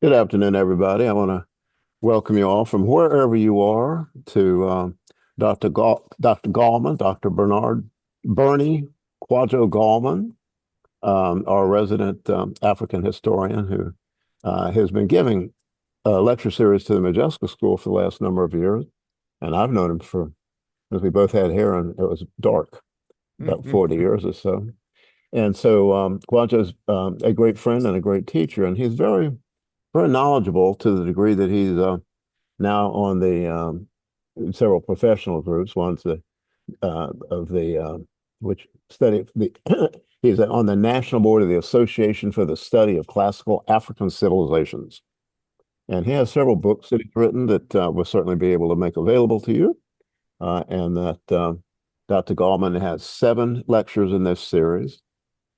Good afternoon, everybody. I want to welcome you all from wherever you are to Dr. Gallman, Dr. Bernard Bernie Kwadwo Gallman, our resident African historian who has been giving a lecture series to the Modjeska School for the last number of years. And I've known him for, as we both had hair and it was dark, about 40 years or so. And so Kwadwo's a great friend and a great teacher, and he's very knowledgeable to the degree that he's now on the several professional groups. One's the of the which study the he's on the national board of the Association for the Study of Classical African Civilizations, and he has several books that he's written that we'll certainly be able to make available to you. And that Dr. Gallman has 7 lectures in this series,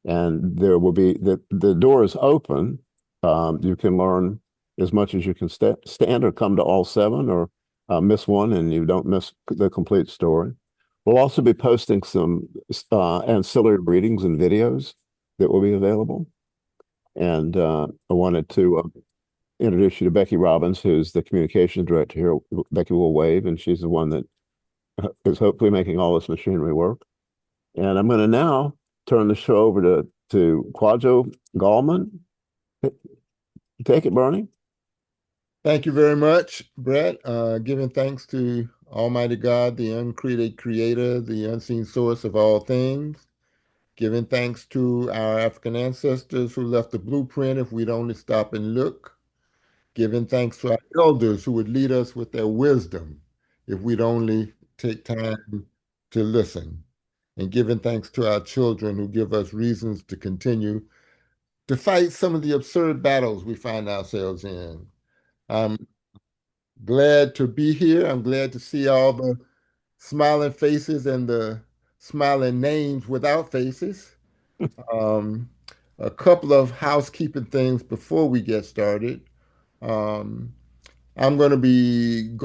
and there will be the door is open. You can learn as much as you can stand or come to all 7 or miss one and you don't miss the complete story. We'll also be posting some ancillary readings and videos that will be available. And I wanted to introduce you to Becky Robbins, who's the communications director here. Becky will wave, and she's the one that is hopefully making all this machinery work. And I'm going to now turn the show over to Kwadwo Gallman. Take it, Bernie. Thank you very much, Brett. Giving thanks to Almighty God, the uncreated creator, the unseen source of all things. Giving thanks to our African ancestors who left the blueprint if we'd only stop and look. Giving thanks to our elders who would lead us with their wisdom if we'd only take time to listen. And giving thanks to our children who give us reasons to continue to fight some of the absurd battles we find ourselves in. I'm glad to be here. I'm glad to see all the smiling faces and the smiling names without faces. Um, a couple of housekeeping things before we get started. Um, I'm going to be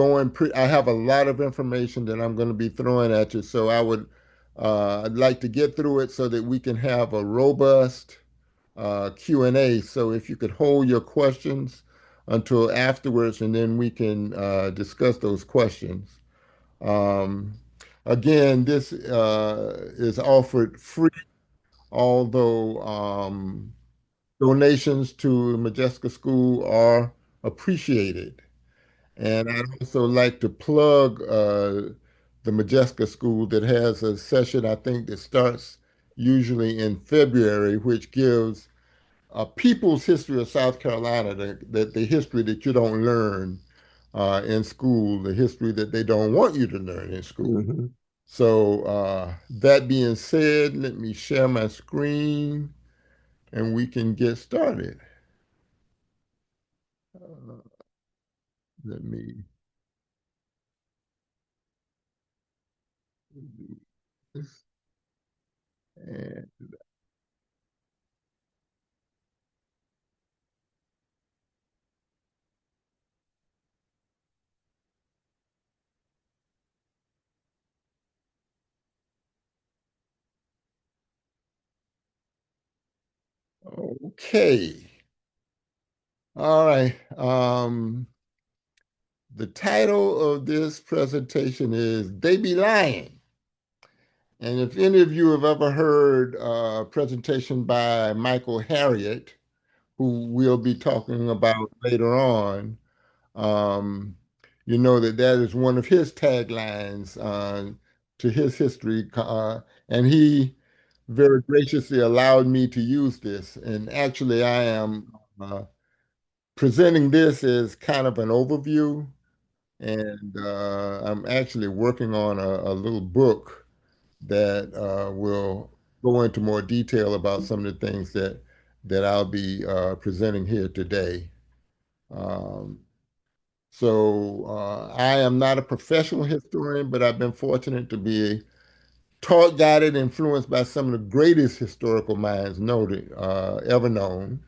I have a lot of information that I'm going to be throwing at you. So I'd like to get through it so that we can have a robust Q&A. So if you could hold your questions until afterwards, and then we can discuss those questions. Um, Again, this is offered free, although donations to Modjeska School are appreciated. And I'd also like to plug the Modjeska School that has a session, I think, that starts usually in February, which gives a people's history of South Carolina, the history that you don't learn in school, the history that they don't want you to learn in school. Mhm. So that being said, let me share my screen and we can get started. Uh, Let me do this. And, okay. All right. The title of this presentation is They Be Lying. And if any of you have ever heard a presentation by Michael Harriot, who we'll be talking about later on, um, you know that that is one of his taglines to his history. And he very graciously allowed me to use this. And actually, I am presenting this as kind of an overview. And I'm actually working on a little book that will go into more detail about some of the things that I'll be presenting here today. Um, I am not a professional historian, but I've been fortunate to be taught, guided, influenced by some of the greatest historical minds noted, ever known.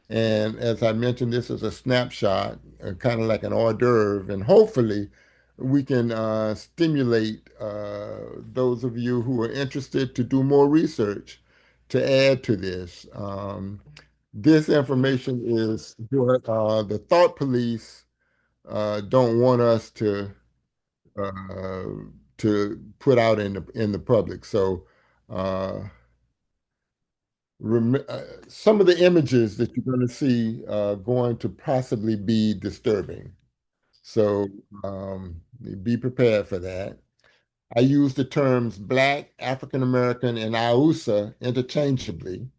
And as I mentioned, this is a snapshot, kind of like an hors d'oeuvre, and hopefully we can stimulate those of you who are interested to do more research to add to this. This information is what the thought police don't want us uh, to put out in the public. So uh, some of the images that you're going to see going to possibly be disturbing. So be prepared for that. I use the terms Black, African American, and Ausa interchangeably.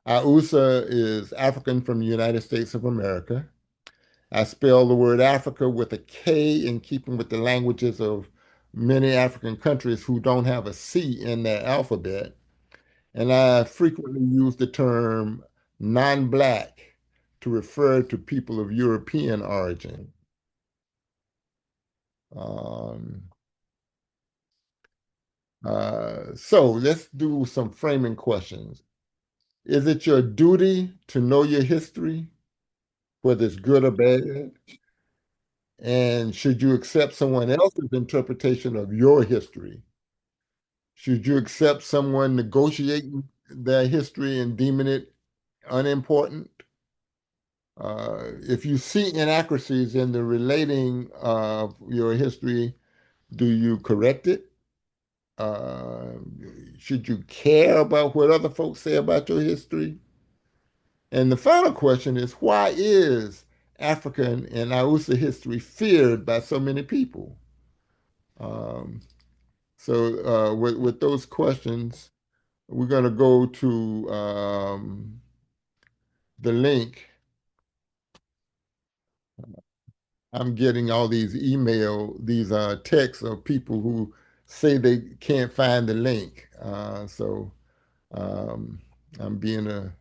Ausa is African from the United States of America. I spell the word Africa with a K in keeping with the languages of many African countries who don't have a C in their alphabet. And I frequently use the term non-Black to refer to people of European origin. Um, so let's do some framing questions. Is it your duty to know your history, whether it's good or bad? And should you accept someone else's interpretation of your history? Should you accept someone negotiating their history and deeming it unimportant? If you see inaccuracies in the relating of your history, do you correct it? Uh, should you care about what other folks say about your history? And the final question is, why is African and Hausa history feared by so many people? Um, with those questions, we're going to go to the link. I'm getting all these texts of people who say they can't find the link. Um, I'm being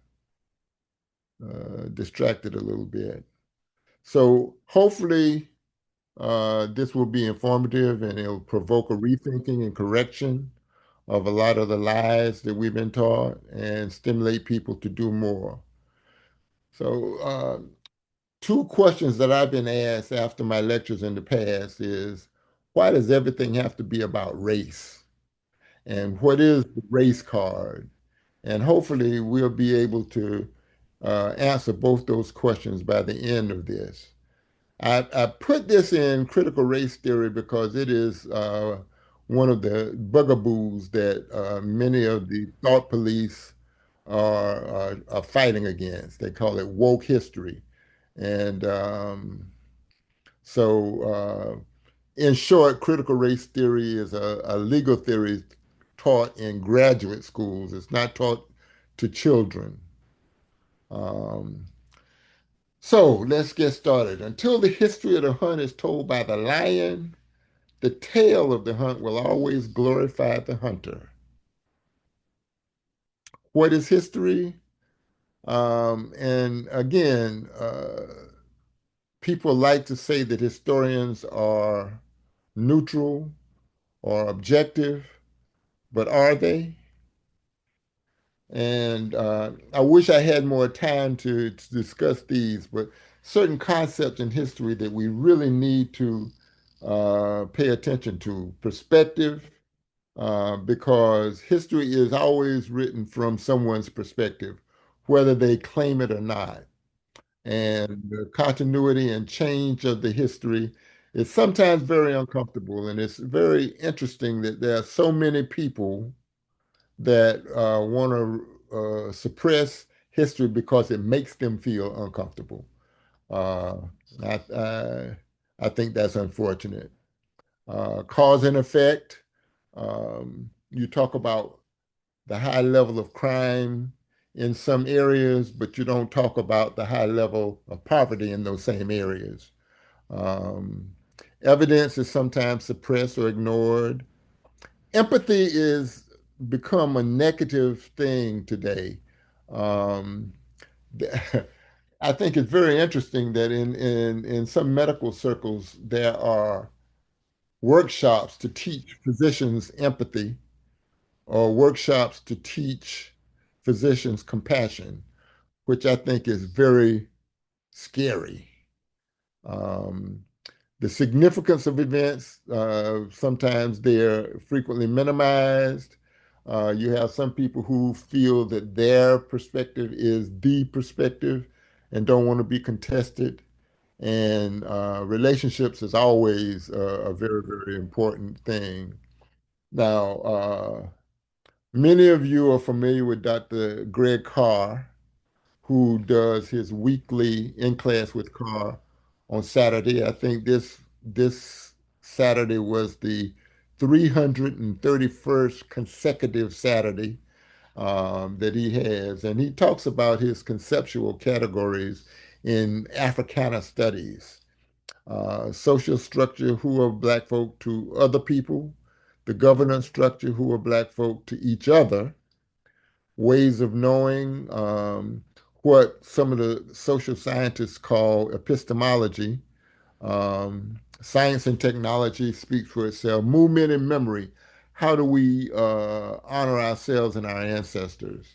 distracted a little bit. So hopefully this will be informative and it'll provoke a rethinking and correction of a lot of the lies that we've been taught and stimulate people to do more. So two questions that I've been asked after my lectures in the past is, why does everything have to be about race? And what is the race card? And hopefully we'll be able to answer both those questions by the end of this. I put this in critical race theory because it is one of the bugaboos that many of the thought police are fighting against. They call it woke history. And in short, critical race theory is a legal theory taught in graduate schools. It's not taught to children. Um, so let's get started. Until the history of the hunt is told by the lion, the tale of the hunt will always glorify the hunter. What is history? And again, people like to say that historians are neutral or objective, but are they? And I wish I had more time to discuss these, but certain concepts in history that we really need to pay attention to. Perspective, because history is always written from someone's perspective, whether they claim it or not. And the continuity and change of the history is sometimes very uncomfortable. And it's very interesting that there are so many people that want to suppress history because it makes them feel uncomfortable. Uh, I, I, I think that's unfortunate. Cause and effect. You talk about the high level of crime in some areas, but you don't talk about the high level of poverty in those same areas. Um, Evidence is sometimes suppressed or ignored. Empathy is become a negative thing today. Um, I think it's very interesting that in some medical circles there are workshops to teach physicians empathy or workshops to teach physicians compassion, which I think is very scary. Um, the significance of events, sometimes they're frequently minimized. You have some people who feel that their perspective is the perspective and don't want to be contested. And relationships is always a very, very important thing. Now, many of you are familiar with Dr. Greg Carr, who does his weekly in class with Carr on Saturday. I think this Saturday was the 331st consecutive Saturday that he has, and he talks about his conceptual categories in Africana studies, social structure, who are Black folk to other people, the governance structure, who are Black folk to each other, ways of knowing, what some of the social scientists call epistemology. Science and technology speaks for itself. Movement and memory. How do we honor ourselves and our ancestors?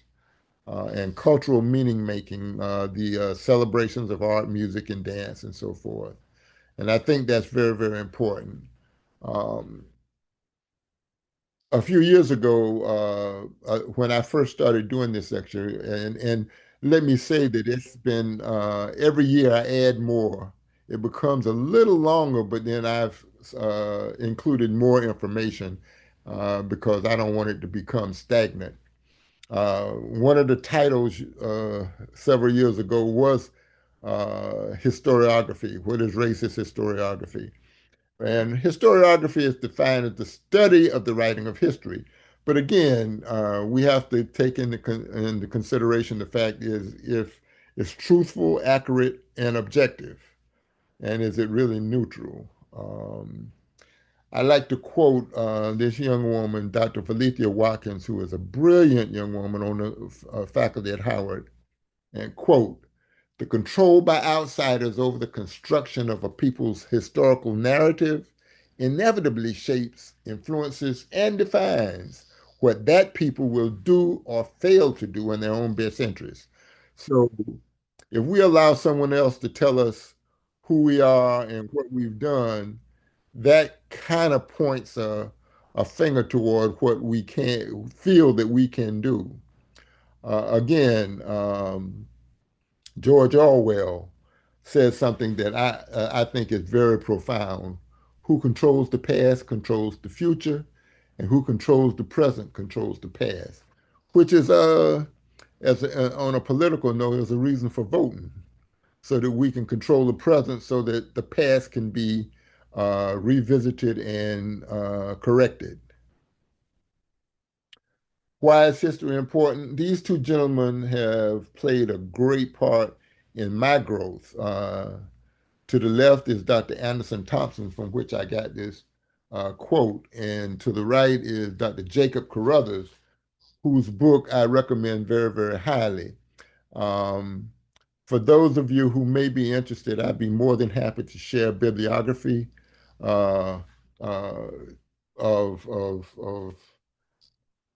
And cultural meaning making, the celebrations of art, music, and dance, and so forth. And I think that's very, very important. Um, a few years ago, when I first started doing this lecture, and let me say that it's been every year I add more. It becomes a little longer, but then I've included more information because I don't want it to become stagnant. One of the titles several years ago was historiography. What is racist historiography? And historiography is defined as the study of the writing of history. But again, we have to take into consideration the fact is if it's truthful, accurate, and objective, and is it really neutral? I like to quote this young woman, Dr. Felicia Watkins, who is a brilliant young woman on the faculty at Howard, and quote, the control by outsiders over the construction of a people's historical narrative inevitably shapes, influences, and defines what that people will do or fail to do in their own best interest. So if we allow someone else to tell us who we are and what we've done, that kind of points a finger toward what we can feel that we can do. Again, George Orwell says something that I think is very profound. Who controls the past controls the future, and who controls the present controls the past, which is on a political note is a reason for voting, so that we can control the present, so that the past can be revisited and corrected. Why is history important? These two gentlemen have played a great part in my growth. To the left is Dr. Anderson Thompson, from which I got this quote, and to the right is Dr. Jacob Carruthers, whose book I recommend very, very highly. Um, for those of you who may be interested, I'd be more than happy to share bibliography uh, uh, of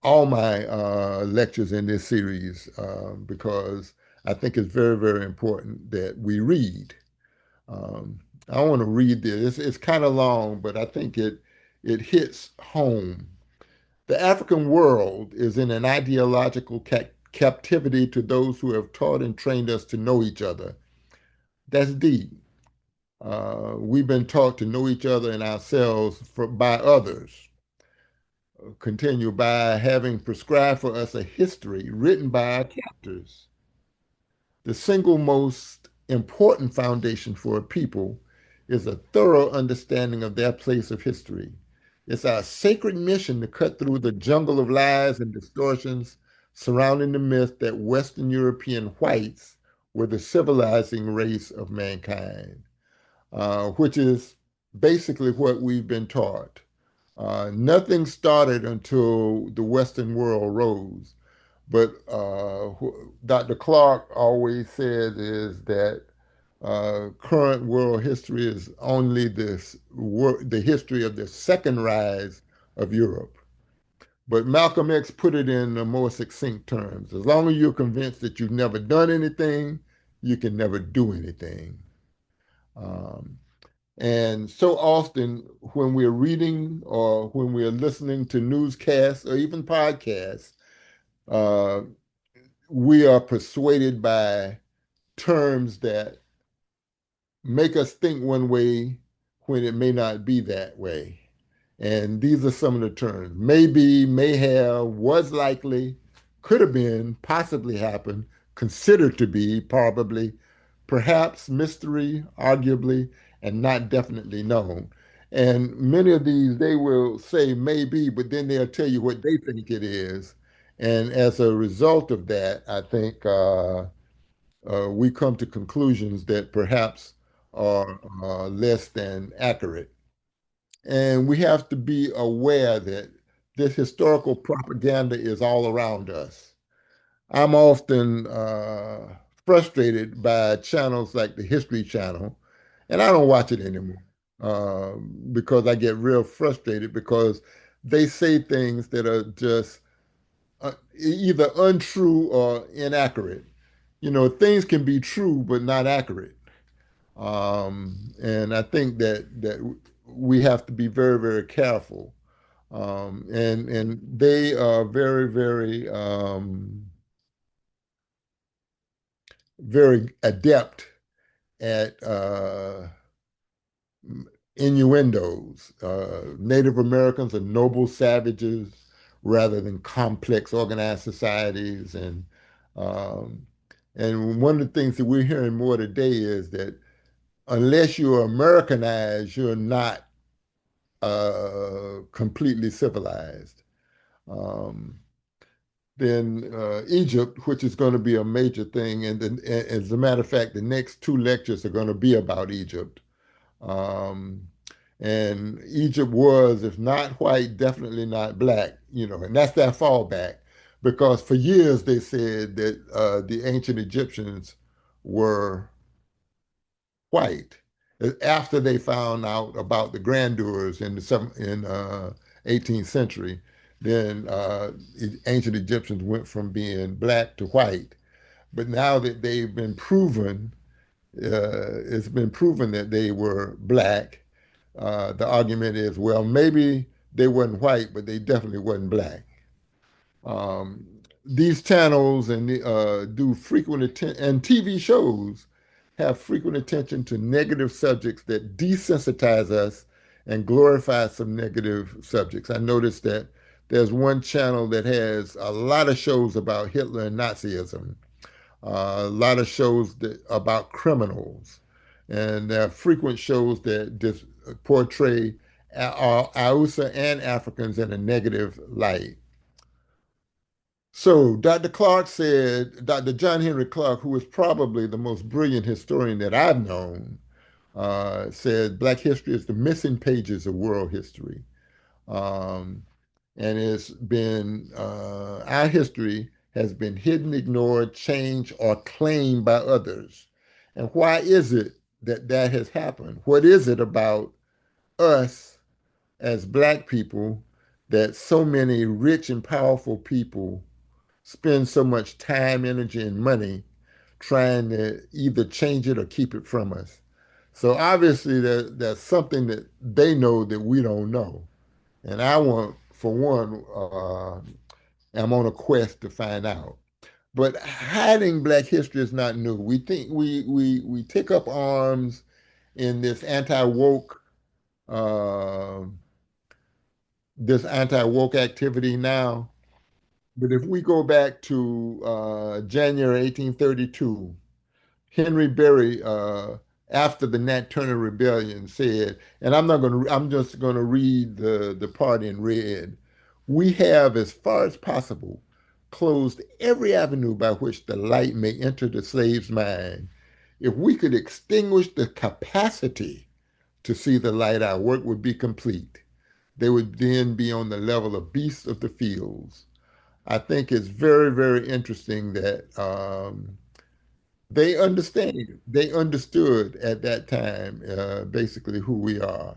all my lectures in this series because I think it's very, very important that we read. Um, I want to read this. It's kind of long, but I think it hits home. The African world is in an ideological captivity to those who have taught and trained us to know each other. That's deep. We've been taught to know each other and ourselves by others. Continue by having prescribed for us a history written by our captors. The single most important foundation for a people is a thorough understanding of their place of history. It's our sacred mission to cut through the jungle of lies and distortions surrounding the myth that Western European whites were the civilizing race of mankind, which is basically what we've been taught. Nothing started until the Western world rose. But Dr. Clark always said is that current world history is only the history of the second rise of Europe. But Malcolm X put it in more succinct terms. As long as you're convinced that you've never done anything, you can never do anything. Um, And so often when we're reading or when we're listening to newscasts or even podcasts, uh, we are persuaded by terms that make us think one way when it may not be that way. And these are some of the terms: maybe, may have, was likely, could have been, possibly happened, considered to be, probably, perhaps, mystery, arguably, and not definitely known. And many of these, they will say maybe, but then they'll tell you what they think it is. And as a result of that, I think we come to conclusions that perhaps are less than accurate. And we have to be aware that this historical propaganda is all around us. I'm often frustrated by channels like the History Channel, and I don't watch it anymore because I get real frustrated because they say things that are just either untrue or inaccurate. You know, things can be true but not accurate. And I think that we have to be very, very careful. And they are very, very, very adept at innuendos. Native Americans are noble savages rather than complex organized societies. Um, and one of the things that we're hearing more today is that unless you're Americanized, you're not completely civilized. Um, then Egypt, which is going to be a major thing, and then, as a matter of fact, the next two lectures are going to be about Egypt. Um, and Egypt was, if not white, definitely not black, and that's their fallback. Because for years they said that the ancient Egyptians were white. After they found out about the grandeurs in the 18th century, then ancient Egyptians went from being black to white. But now that they've been proven, it's been proven that they were black. The argument is, well, maybe they weren't white, but they definitely wasn't black. Um, these channels and do frequent and TV shows have frequent attention to negative subjects that desensitize us and glorify some negative subjects. I noticed that there's one channel that has a lot of shows about Hitler and Nazism, a lot of shows about criminals, and there are frequent shows that portray Hausa and Africans in a negative light. So Dr. Clark said, Dr. John Henry Clark, who is probably the most brilliant historian that I've known, said Black history is the missing pages of world history. Um, and it's been, our history has been hidden, ignored, changed, or claimed by others. And why is it that that has happened? What is it about us as Black people that so many rich and powerful people spend so much time, energy, and money trying to either change it or keep it from us? So obviously there's something that they know that we don't know. And I want, for one, I'm on a quest to find out. But hiding Black history is not new. We think we take up arms in uh, this anti-woke activity now. But if we go back to January 1832, Henry Berry, after the Nat Turner Rebellion, said, and I'm just going to read the part in red. We have, as far as possible, closed every avenue by which the light may enter the slave's mind. If we could extinguish the capacity to see the light, our work would be complete. They would then be on the level of beasts of the fields. I think it's very, very interesting that they understood at that time basically who we are.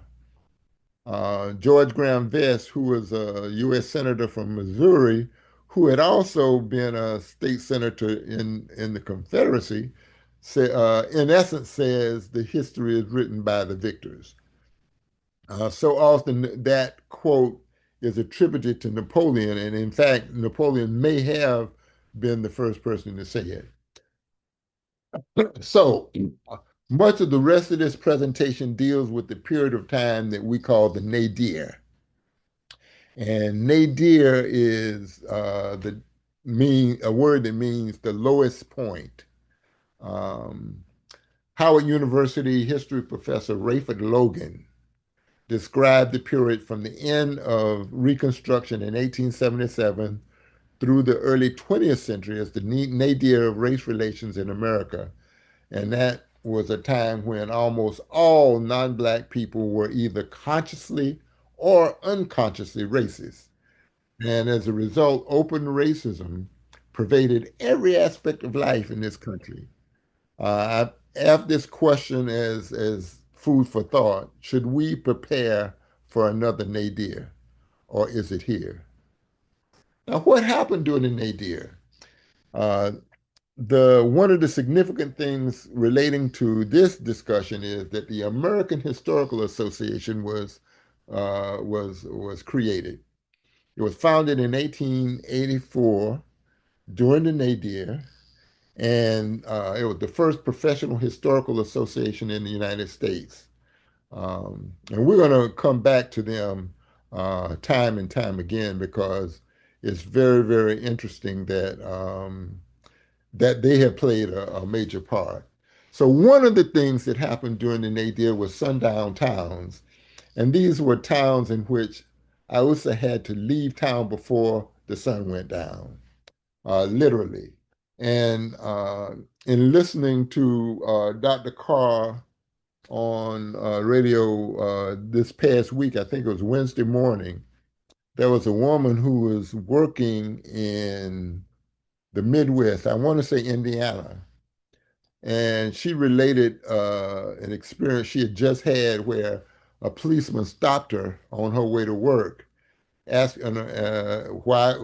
George Graham Vest, who was a U.S. Senator from Missouri, who had also been a state senator in the Confederacy, in essence, says the history is written by the victors. So often that quote is attributed to Napoleon, and in fact, Napoleon may have been the first person to say it. So much of the rest of this presentation deals with the period of time that we call the nadir. And nadir is the mean a word that means the lowest point. Um, Howard University history professor Rayford Logan described the period from the end of Reconstruction in 1877 through the early 20th century as the nadir of race relations in America. And that was a time when almost all non-Black people were either consciously or unconsciously racist. And as a result, open racism pervaded every aspect of life in this country. I have this question as food for thought. Should we prepare for another nadir, or is it here? Now, what happened during the nadir? Uh, the one of the significant things relating to this discussion is that the American Historical Association was created. It was founded in 1884 during the nadir, and it was the first professional historical association in the United States. And we're going to come back to them time and time again because it's very, very interesting that they have played a major part. So one of the things that happened during the nadir was sundown towns, and these were towns in which Ausa had to leave town before the sun went down, literally. And in listening to Dr. Carr on radio this past week, I think it was Wednesday morning, there was a woman who was working in the Midwest, I want to say Indiana, and she related an experience she had just had where a policeman stopped her on her way to work, asking why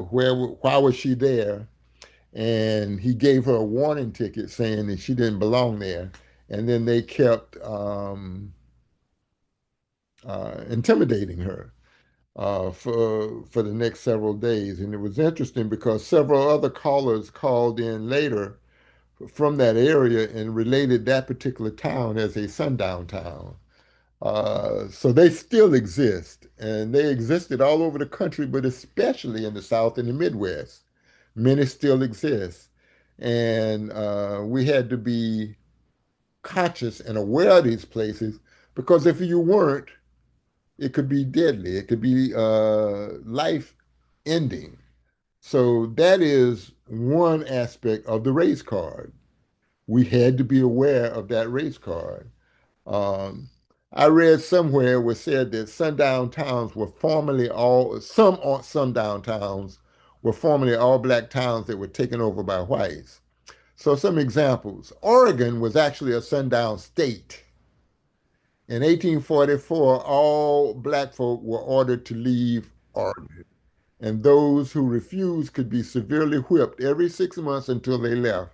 was she there, and he gave her a warning ticket saying that she didn't belong there, and then they kept intimidating her for the next several days. And it was interesting because several other callers called in later from that area and related that particular town as a sundown town. So they still exist, and they existed all over the country, but especially in the South and the Midwest. Many still exist. And we had to be conscious and aware of these places because if you weren't, it could be deadly. It could be life ending. So that is one aspect of the race card. We had to be aware of that race card. Um, I read somewhere was said that sundown towns were formerly all some sundown towns were formerly all black towns that were taken over by whites. So some examples. Oregon was actually a sundown state. In 1844, all black folk were ordered to leave Oregon, and those who refused could be severely whipped every 6 months until they left.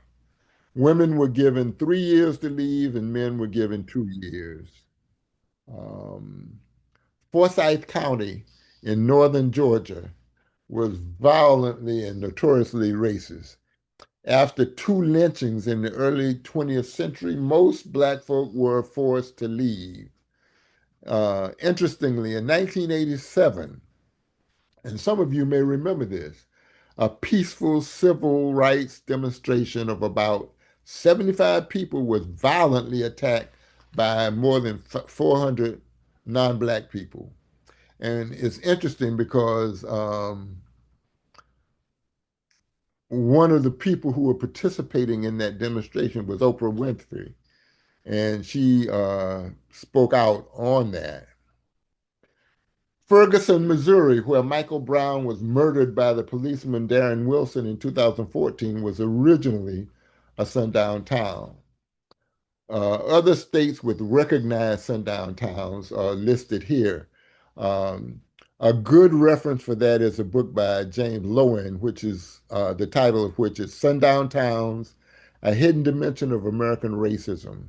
Women were given 3 years to leave, and men were given 2 years. Um, Forsyth County in northern Georgia was violently and notoriously racist. After two lynchings in the early 20th century, most black folk were forced to leave. Interestingly, in 1987, and some of you may remember this, a peaceful civil rights demonstration of about 75 people was violently attacked by more than 400 non-black people. And it's interesting because one of the people who were participating in that demonstration was Oprah Winfrey, and she spoke out on that. Ferguson, Missouri, where Michael Brown was murdered by the policeman Darren Wilson in 2014, was originally a sundown town. Other states with recognized sundown towns are listed here. Um, a good reference for that is a book by James Loewen, which is the title of which is Sundown Towns, A hidden dimension of American racism.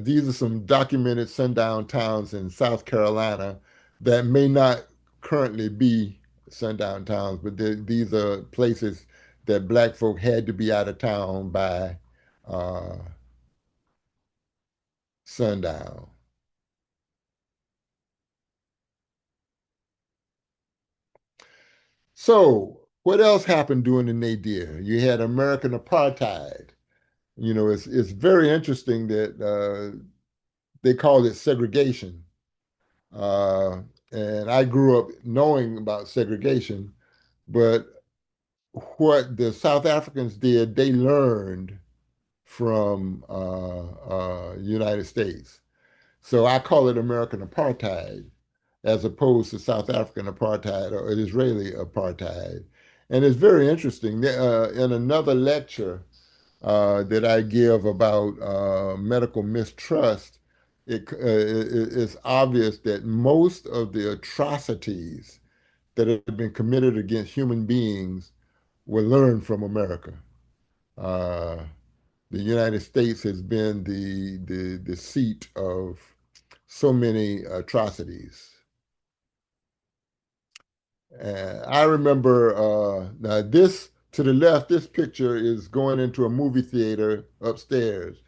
These are some documented sundown towns in South Carolina that may not currently be sundown towns, but these are places that Black folk had to be out of town by uh, sundown. So, what else happened during the Nadir? You had American apartheid. It's very interesting that they call it segregation. Uh, and I grew up knowing about segregation, but what the South Africans did, they learned from United States. So I call it American apartheid as opposed to South African apartheid or Israeli apartheid. And it's very interesting. In another lecture that I give about medical mistrust, it's obvious that most of the atrocities that have been committed against human beings were learned from America. Uh, the United States has been the seat of so many atrocities. I remember now this to the left, this picture is going into a movie theater upstairs.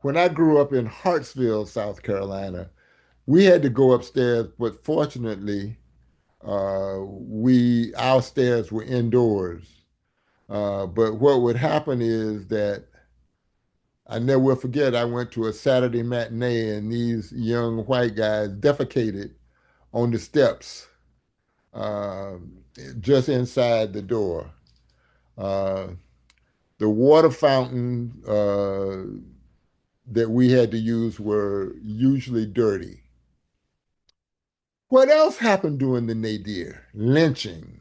When I grew up in Hartsville, South Carolina, we had to go upstairs, but fortunately, we our stairs were indoors. But what would happen is that I never will forget. I went to a Saturday matinee, and these young white guys defecated on the steps uh, just inside the door. Uh, the water fountain that we had to use were usually dirty. What else happened during the nadir? Lynching.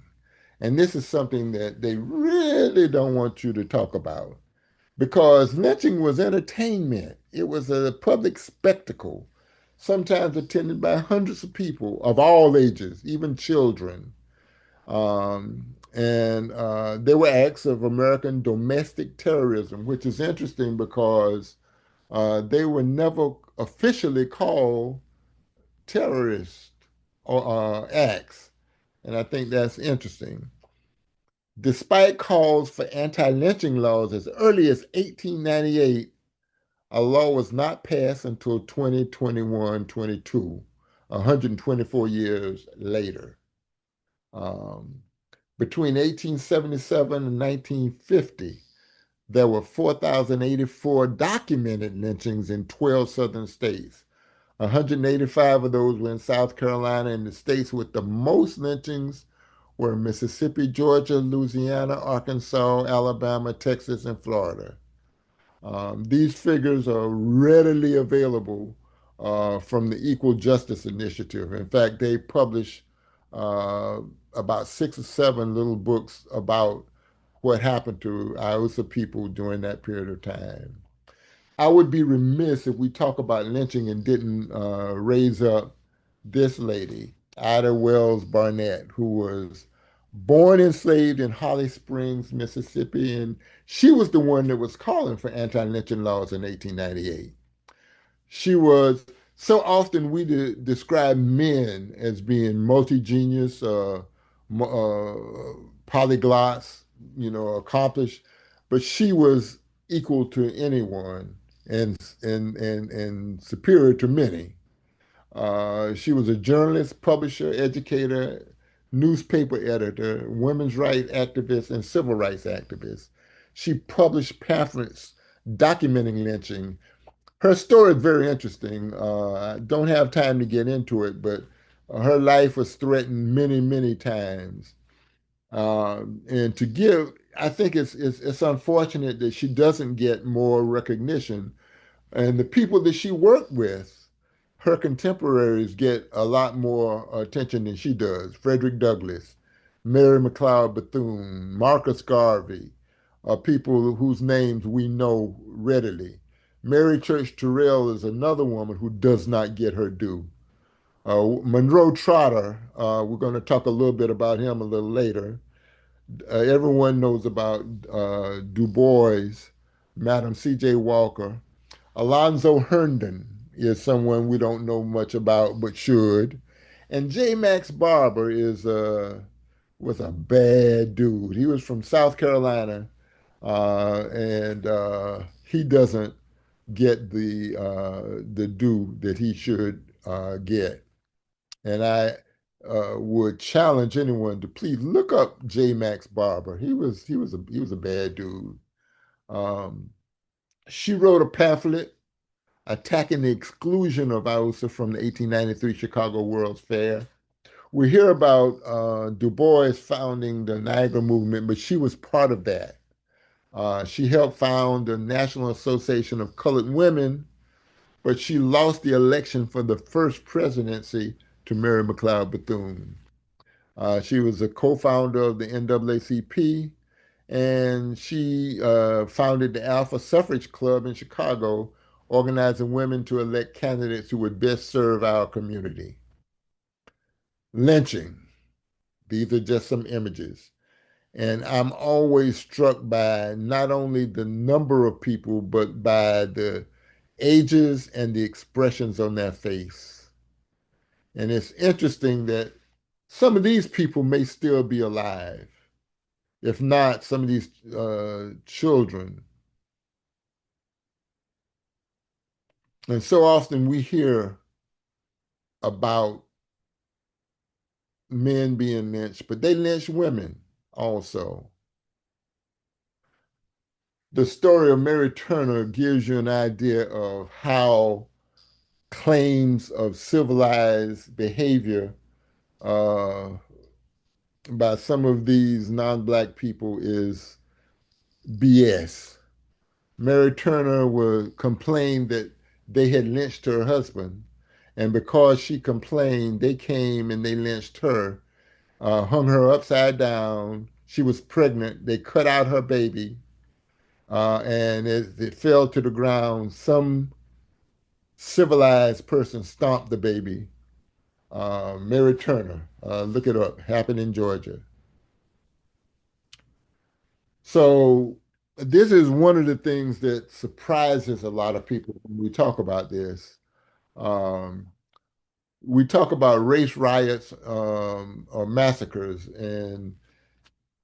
And this is something that they really don't want you to talk about because lynching was entertainment. It was a public spectacle, sometimes attended by hundreds of people of all ages, even children. And they were acts of American domestic terrorism, which is interesting because they were never officially called terrorist acts. And I think that's interesting. Despite calls for anti-lynching laws as early as 1898, a law was not passed until 2021-22, 124 years later. Um, Between 1877 and 1950, there were 4,084 documented lynchings in 12 southern states. 185 of those were in South Carolina, and the states with the most lynchings were Mississippi, Georgia, Louisiana, Arkansas, Alabama, Texas, and Florida. These figures are readily available from the Equal Justice Initiative. In fact, they publish uh, about 6 or 7 little books about what happened to Iowa people during that period of time. I would be remiss if we talk about lynching and didn't raise up this lady, Ida Wells Burnett, who was born enslaved in Holly Springs, Mississippi, and she was the one that was calling for anti-lynching laws in 1898. She was so often we describe men as being multi-genius, polyglots, accomplished, but she was equal to anyone and superior to many. She was a journalist, publisher, educator, newspaper editor, women's rights activist, and civil rights activist. She published pamphlets documenting lynching. Her story is very interesting. I don't have time to get into it, but her life was threatened many, many times. And to give, I think it's unfortunate that she doesn't get more recognition. And the people that she worked with, her contemporaries get a lot more attention than she does. Frederick Douglass, Mary McLeod Bethune, Marcus Garvey are people whose names we know readily. Mary Church Terrell is another woman who does not get her due. Monroe Trotter, we're going to talk a little bit about him a little later. Everyone knows about Du Bois, Madam C.J. Walker. Alonzo Herndon is someone we don't know much about but should. And J. Max Barber was a bad dude. He was from South Carolina, and he doesn't get the due that he should get. And I would challenge anyone to please look up J. Max Barber. He was a bad dude. Um, she wrote a pamphlet attacking the exclusion of Iusa from the 1893 Chicago World's Fair. We hear about Du Bois founding the Niagara Movement, but she was part of that. She helped found the National Association of Colored Women, but she lost the election for the first presidency to Mary McLeod Bethune. She was a co-founder of the NAACP, and she founded the Alpha Suffrage Club in Chicago, organizing women to elect candidates who would best serve our community. Lynching. These are just some images. And I'm always struck by not only the number of people, but by the ages and the expressions on their face. And it's interesting that some of these people may still be alive. If not, some of these children. And so often we hear about men being lynched, but they lynch women also. The story of Mary Turner gives you an idea of how claims of civilized behavior uh, by some of these non-black people is BS. Mary Turner was complained that they had lynched her husband, and because she complained, they came and they lynched her, hung her upside down. She was pregnant. They cut out her baby, and as it fell to the ground, some civilized person stomped the baby. Mary Turner, look it up, happened in Georgia. So this is one of the things that surprises a lot of people when we talk about this. Um, we talk about race riots or massacres, and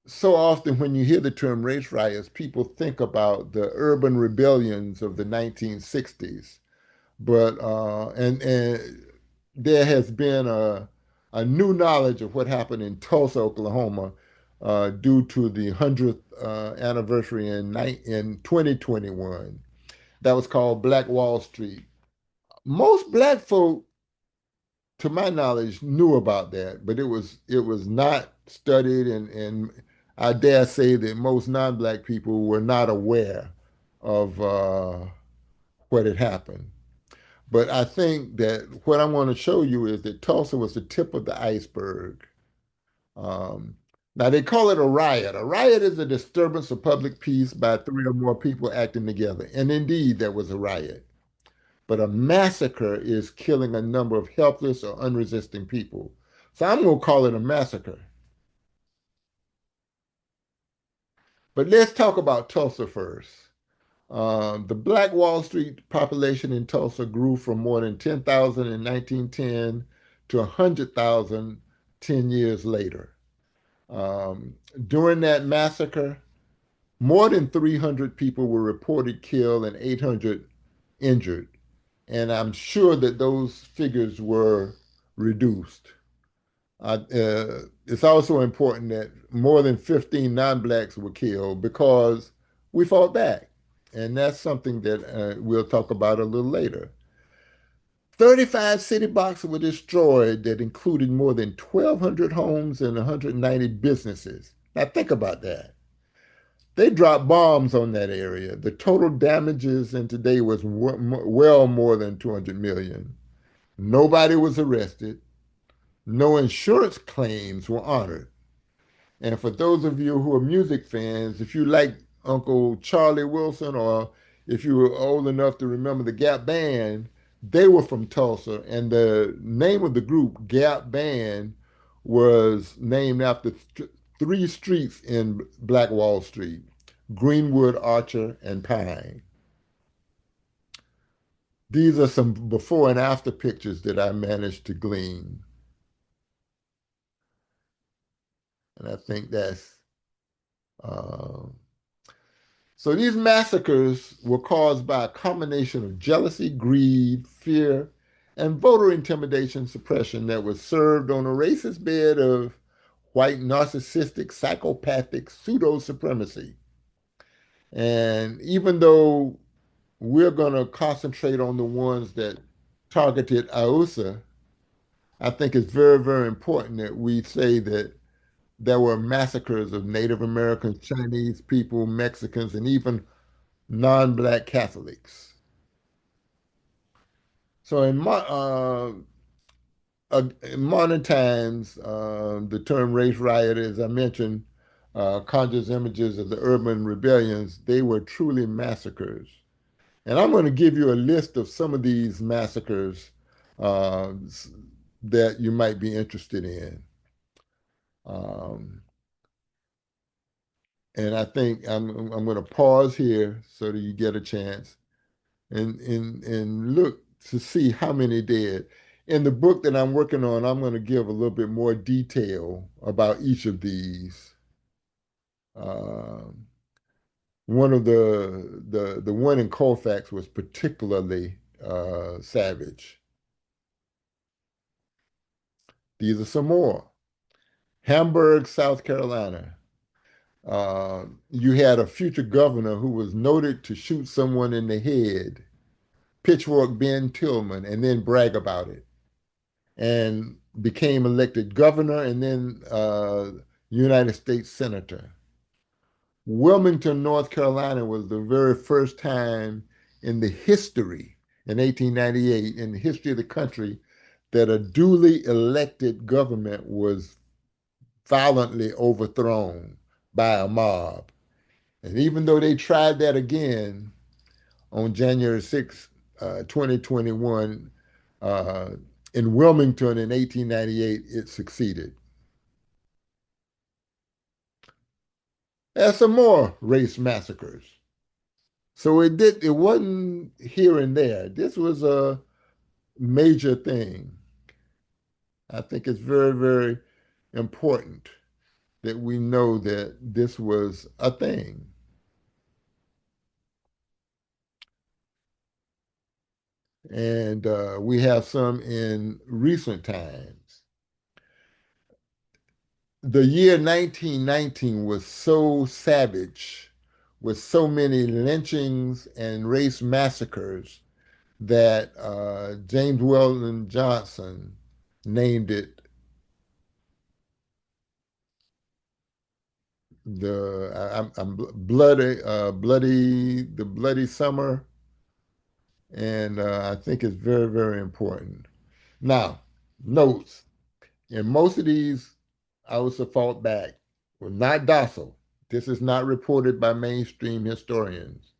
so often when you hear the term race riots, people think about the urban rebellions of the 1960s. But and there has been a new knowledge of what happened in Tulsa, Oklahoma, due to the 100th anniversary in 2021. That was called Black Wall Street. Most black folk, to my knowledge, knew about that, but it was not studied, and I dare say that most non-black people were not aware of what had happened. But I think that what I want to show you is that Tulsa was the tip of the iceberg. Um, Now, they call it a riot. A riot is a disturbance of public peace by three or more people acting together. And indeed, there was a riot. But a massacre is killing a number of helpless or unresisting people. So I'm going to call it a massacre. But let's talk about Tulsa first. The Black Wall Street population in Tulsa grew from more than 10,000 in 1910 to 100,000 10 years later. Um, During that massacre, more than 300 people were reported killed and 800 injured. And I'm sure that those figures were reduced. It's also important that more than 15 non-blacks were killed because we fought back. And that's something that we'll talk about a little later. 35 city blocks were destroyed that included more than 1,200 homes and 190 businesses. Now, think about that. They dropped bombs on that area. The total damages in today was well more than 200 million. Nobody was arrested. No insurance claims were honored. And for those of you who are music fans, if you like Uncle Charlie Wilson, or if you were old enough to remember the Gap Band, they were from Tulsa. And the name of the group, Gap Band, was named after three streets in Black Wall Street: Greenwood, Archer, and Pine. These are some before and after pictures that I managed to glean. And I think that's uh, so these massacres were caused by a combination of jealousy, greed, fear, and voter intimidation suppression that was served on a racist bed of white, narcissistic, psychopathic pseudo supremacy. And even though we're going to concentrate on the ones that targeted AUSA, I think it's very, very important that we say that there were massacres of Native Americans, Chinese people, Mexicans, and even non-Black Catholics. So in modern times, the term race riot, as I mentioned, conjures images of the urban rebellions. They were truly massacres. And I'm going to give you a list of some of these massacres uh, that you might be interested in. Um, and I think I'm going to pause here so that you get a chance and look to see how many did. In the book that I'm working on, I'm going to give a little bit more detail about each of these. Um, one of the one in Colfax was particularly savage. These are some more. Hamburg, South Carolina. You had a future governor who was noted to shoot someone in the head, pitchfork Ben Tillman, and then brag about it, and became elected governor and then United States Senator. Wilmington, North Carolina was the very first time in the history, in 1898, in the history of the country, that a duly elected government was violently overthrown by a mob. And even though they tried that again on January 6th, 2021, uh, in Wilmington in 1898, it succeeded. There's some more race massacres. So it wasn't here and there. This was a major thing. I think it's very, very important that we know that this was a thing. And we have some in recent times. The year 1919 was so savage, with so many lynchings and race massacres, that James Weldon Johnson named it I'm the bloody summer, and I think it's very, very important. Now, notes. In most of these, I would default back. Were not docile. This is not reported by mainstream historians.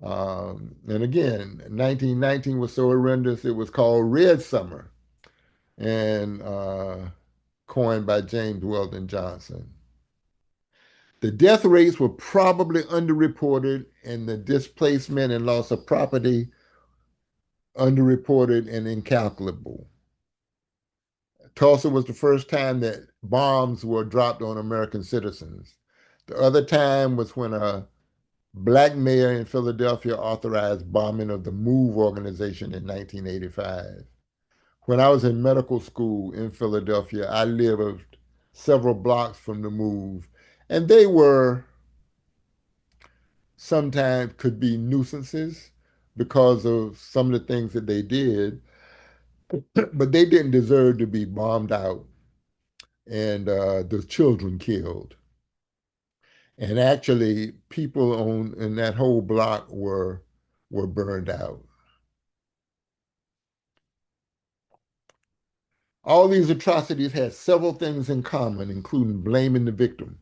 And again, 1919 was so horrendous, it was called Red Summer, and coined by James Weldon Johnson. The death rates were probably underreported, and the displacement and loss of property underreported and incalculable. Tulsa was the first time that bombs were dropped on American citizens. The other time was when a black mayor in Philadelphia authorized bombing of the MOVE organization in 1985. When I was in medical school in Philadelphia, I lived several blocks from the MOVE, and they were sometimes could be nuisances because of some of the things that they did, but they didn't deserve to be bombed out and the children killed. And actually, people on in that whole block were burned out. All these atrocities had several things in common, including blaming the victim.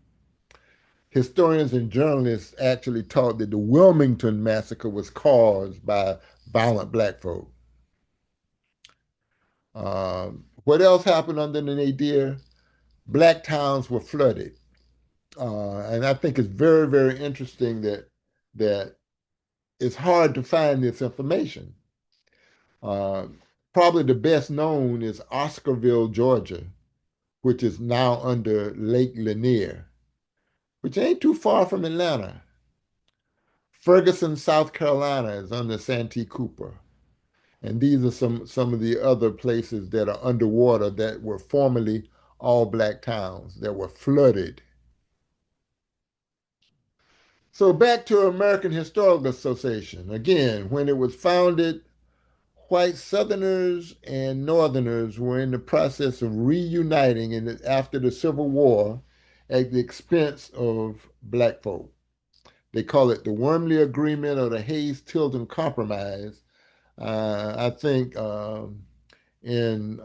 Historians and journalists actually taught that the Wilmington massacre was caused by violent black folk. What else happened under the nadir? Black towns were flooded. and I think it's very, very interesting that it's hard to find this information. Uh, Probably the best known is Oscarville, Georgia, which is now under Lake Lanier, which ain't too far from Atlanta. Ferguson, South Carolina is under Santee Cooper. And these are some of the other places that are underwater that were formerly all black towns that were flooded. So back to American Historical Association. Again, when it was founded, white Southerners and Northerners were in the process of reuniting after the Civil War at the expense of black folk. They call it the Wormley Agreement or the Hayes-Tilden Compromise. I think in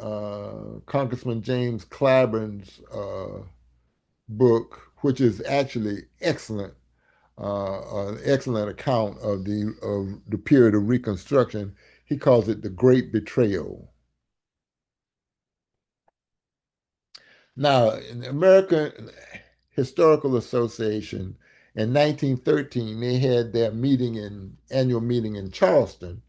Congressman James Clyburn's book, which is actually excellent, an excellent account of the period of Reconstruction. He calls it the Great Betrayal. Now, in the American Historical Association in 1913, they had their annual meeting in Charleston,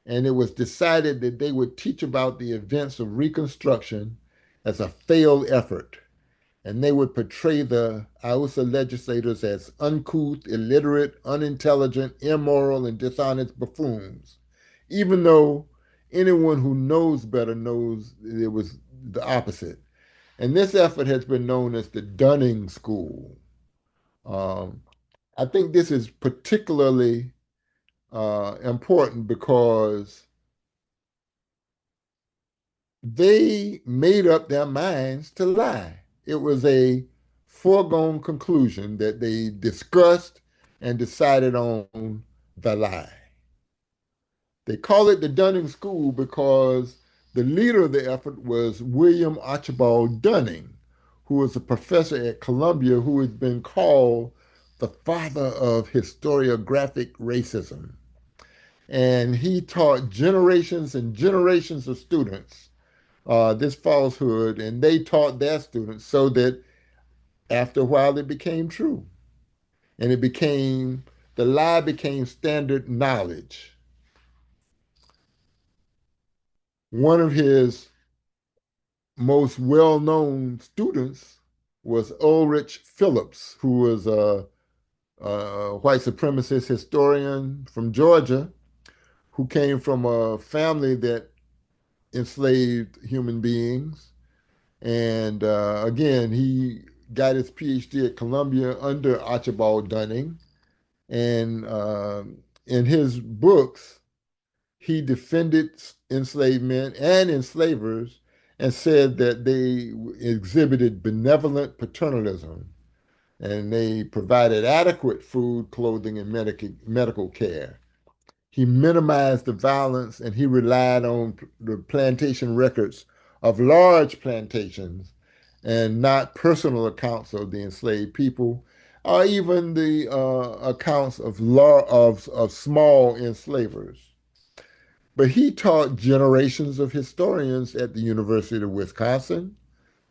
and it was decided that they would teach about the events of Reconstruction as a failed effort, and they would portray the Iusa legislators as uncouth, illiterate, unintelligent, immoral, and dishonest buffoons, even though anyone who knows better knows it was the opposite. And this effort has been known as the Dunning School. Um, I think this is particularly important because they made up their minds to lie. It was a foregone conclusion that they discussed and decided on the lie. They call it the Dunning School because the leader of the effort was William Archibald Dunning, who was a professor at Columbia who has been called the father of historiographic racism. And he taught generations and generations of students this falsehood, and they taught their students so that after a while it became true. And the lie became standard knowledge. One of his most well-known students was Ulrich Phillips, who was a white supremacist historian from Georgia who came from a family that enslaved human beings. And again, he got his PhD at Columbia under Archibald Dunning. And in his books, he defended enslavement and enslavers and said that they exhibited benevolent paternalism and they provided adequate food, clothing, and medical care. He minimized the violence and he relied on the plantation records of large plantations and not personal accounts of the enslaved people or even the accounts of small enslavers. But he taught generations of historians at the University of Wisconsin,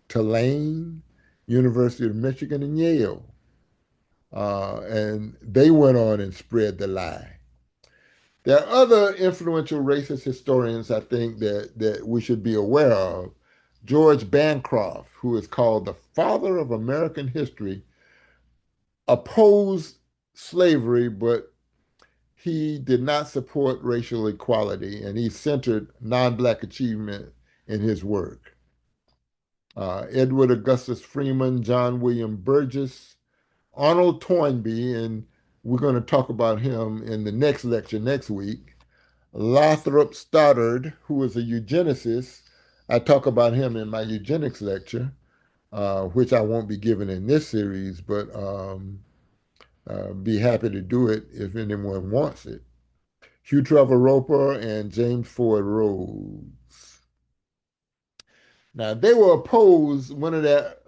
Tulane, University of Michigan, and Yale. And they went on and spread the lie. There are other influential racist historians I think that we should be aware of. George Bancroft, who is called the father of American history, opposed slavery, but he did not support racial equality, and he centered non-black achievement in his work. Edward Augustus Freeman, John William Burgess, Arnold Toynbee, and we're going to talk about him in the next lecture next week. Lothrop Stoddard, who was a eugenicist. I talk about him in my eugenics lecture, which I won't be giving in this series, but be happy to do it if anyone wants it. Hugh Trevor Roper and James Ford Rhodes. Now, they were opposed, one of that,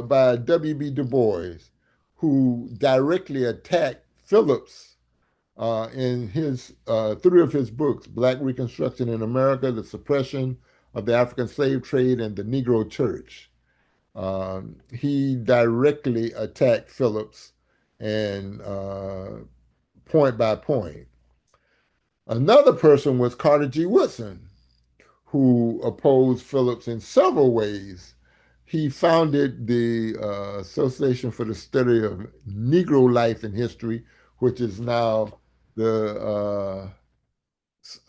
by W.B. Du Bois, who directly attacked Phillips in his three of his books, Black Reconstruction in America, The Suppression of the African Slave Trade, and the Negro Church. He directly attacked Phillips and point by point. Another person was Carter G. Woodson, who opposed Phillips in several ways. He founded the Association for the Study of Negro Life and History, which is now the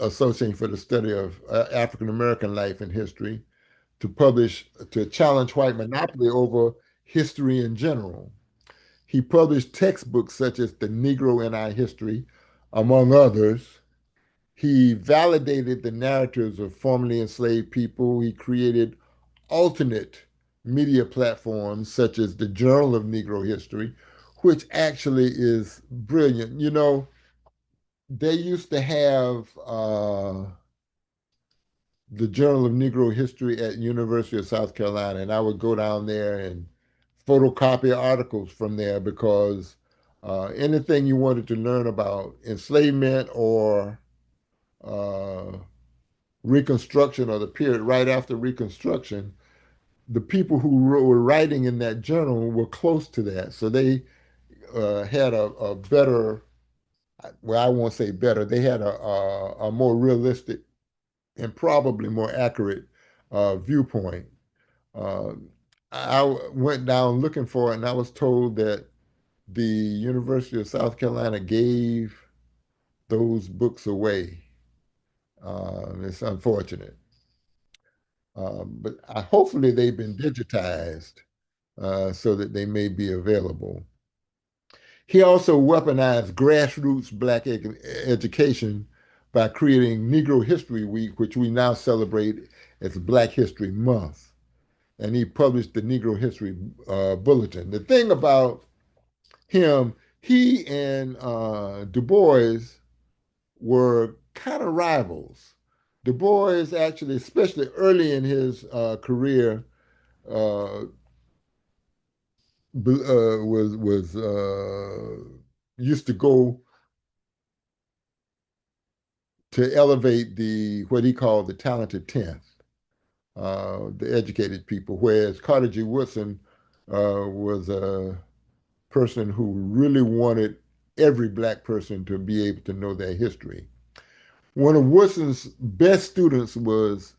Association for the Study of African American Life and History, to challenge white monopoly over history in general. He published textbooks such as The Negro in Our History, among others. He validated the narratives of formerly enslaved people. He created alternate media platforms such as the Journal of Negro History, which actually is brilliant. You know, they used to have the Journal of Negro History at University of South Carolina, and I would go down there and photocopy articles from there because anything you wanted to learn about enslavement or uh, Reconstruction or the period right after Reconstruction, the people who were writing in that journal were close to that. So they had a better, well, I won't say better, they had a more realistic and probably more accurate viewpoint. Uh, I went down looking for it, and I was told that the University of South Carolina gave those books away. It's unfortunate. But hopefully they've been digitized so that they may be available. He also weaponized grassroots Black education by creating Negro History Week, which we now celebrate as Black History Month. And he published the Negro History Bulletin. The thing about him, he and Du Bois were kind of rivals. Du Bois actually, especially early in his career, uh, was used to go to elevate the what he called the talented tenth, the educated people, whereas Carter G. Woodson was a person who really wanted every Black person to be able to know their history. One of Woodson's best students was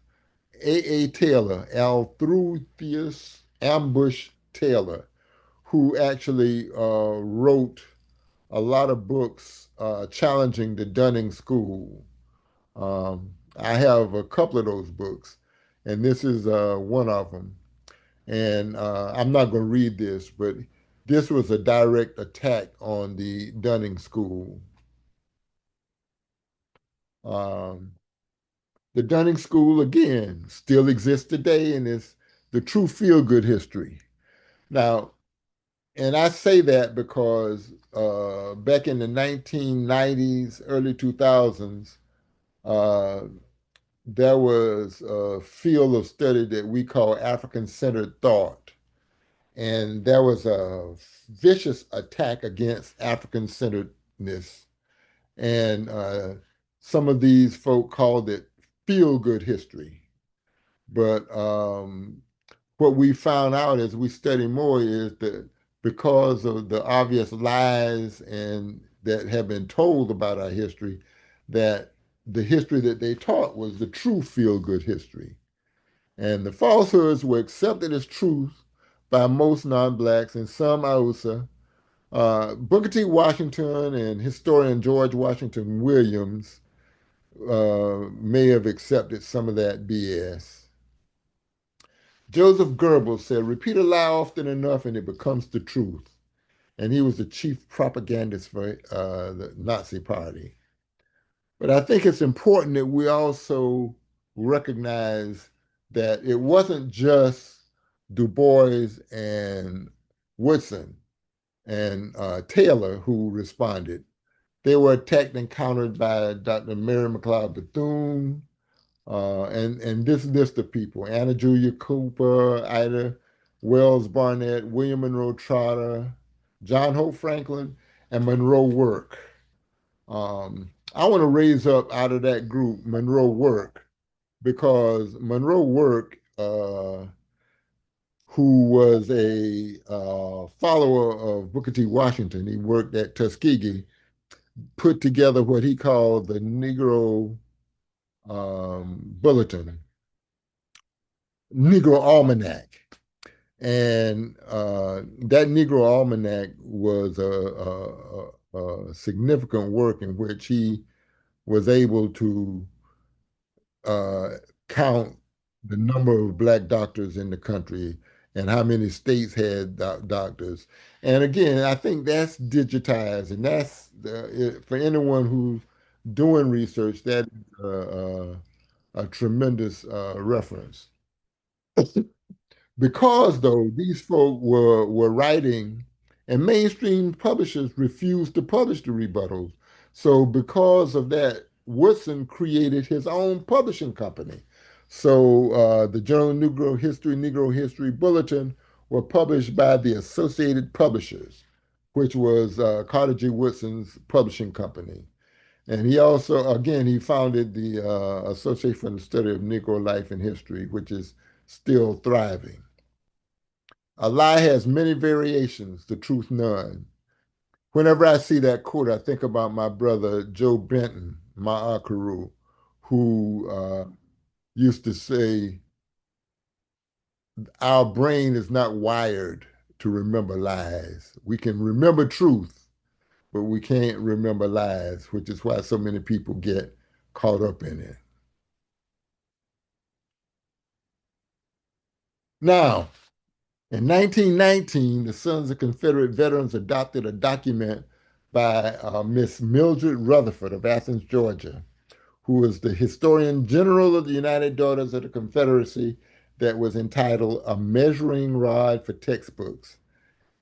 A. Taylor, Altrutheus Ambush Taylor, who actually wrote a lot of books challenging the Dunning School. I have a couple of those books, and this is one of them. And I'm not going to read this, but this was a direct attack on the Dunning School. Um, the Dunning School, again, still exists today and is the true feel good history. Now, and I say that because back in the 1990s, early 2000s, uh, there was a field of study that we call African centered thought. And there was a vicious attack against African centeredness. And some of these folk called it feel good history. But what we found out as we study more is that because of the obvious lies and that have been told about our history, that the history that they taught was the true feel-good history. And the falsehoods were accepted as truth by most non-blacks and some Hausa. Booker T. Washington and historian George Washington Williams may have accepted some of that BS. Joseph Goebbels said, repeat a lie often enough and it becomes the truth. And he was the chief propagandist for the Nazi Party. But I think it's important that we also recognize that it wasn't just Du Bois and Woodson and Taylor who responded. They were attacked and countered by Dr. Mary McLeod Bethune, and this list of people: Anna Julia Cooper, Ida Wells Barnett, William Monroe Trotter, John Hope Franklin, and Monroe Work. I want to raise up out of that group Monroe Work because Monroe Work, who was a follower of Booker T. Washington. He worked at Tuskegee, put together what he called the Negro Bulletin, Negro Almanac. And that Negro Almanac was a significant work in which he was able to uh, count the number of black doctors in the country and how many states had doctors. And again, I think that's digitized, and that's for anyone who's doing research, that is a tremendous reference. Because though these folk were writing, and mainstream publishers refused to publish the rebuttals. So because of that, Woodson created his own publishing company. So the Journal of Negro History Bulletin were published by the Associated Publishers, which was Carter G. Woodson's publishing company. And he also, again, he founded the Association for the Study of Negro Life and History, which is still thriving. A lie has many variations, the truth none. Whenever I see that quote, I think about my brother Joe Benton, my Akaru, who used to say, our brain is not wired to remember lies. We can remember truth, but we can't remember lies, which is why so many people get caught up in it. Now, in 1919, the Sons of Confederate Veterans adopted a document by Miss Mildred Rutherford of Athens, Georgia, who was the Historian General of the United Daughters of the Confederacy, that was entitled A Measuring Rod for Textbooks.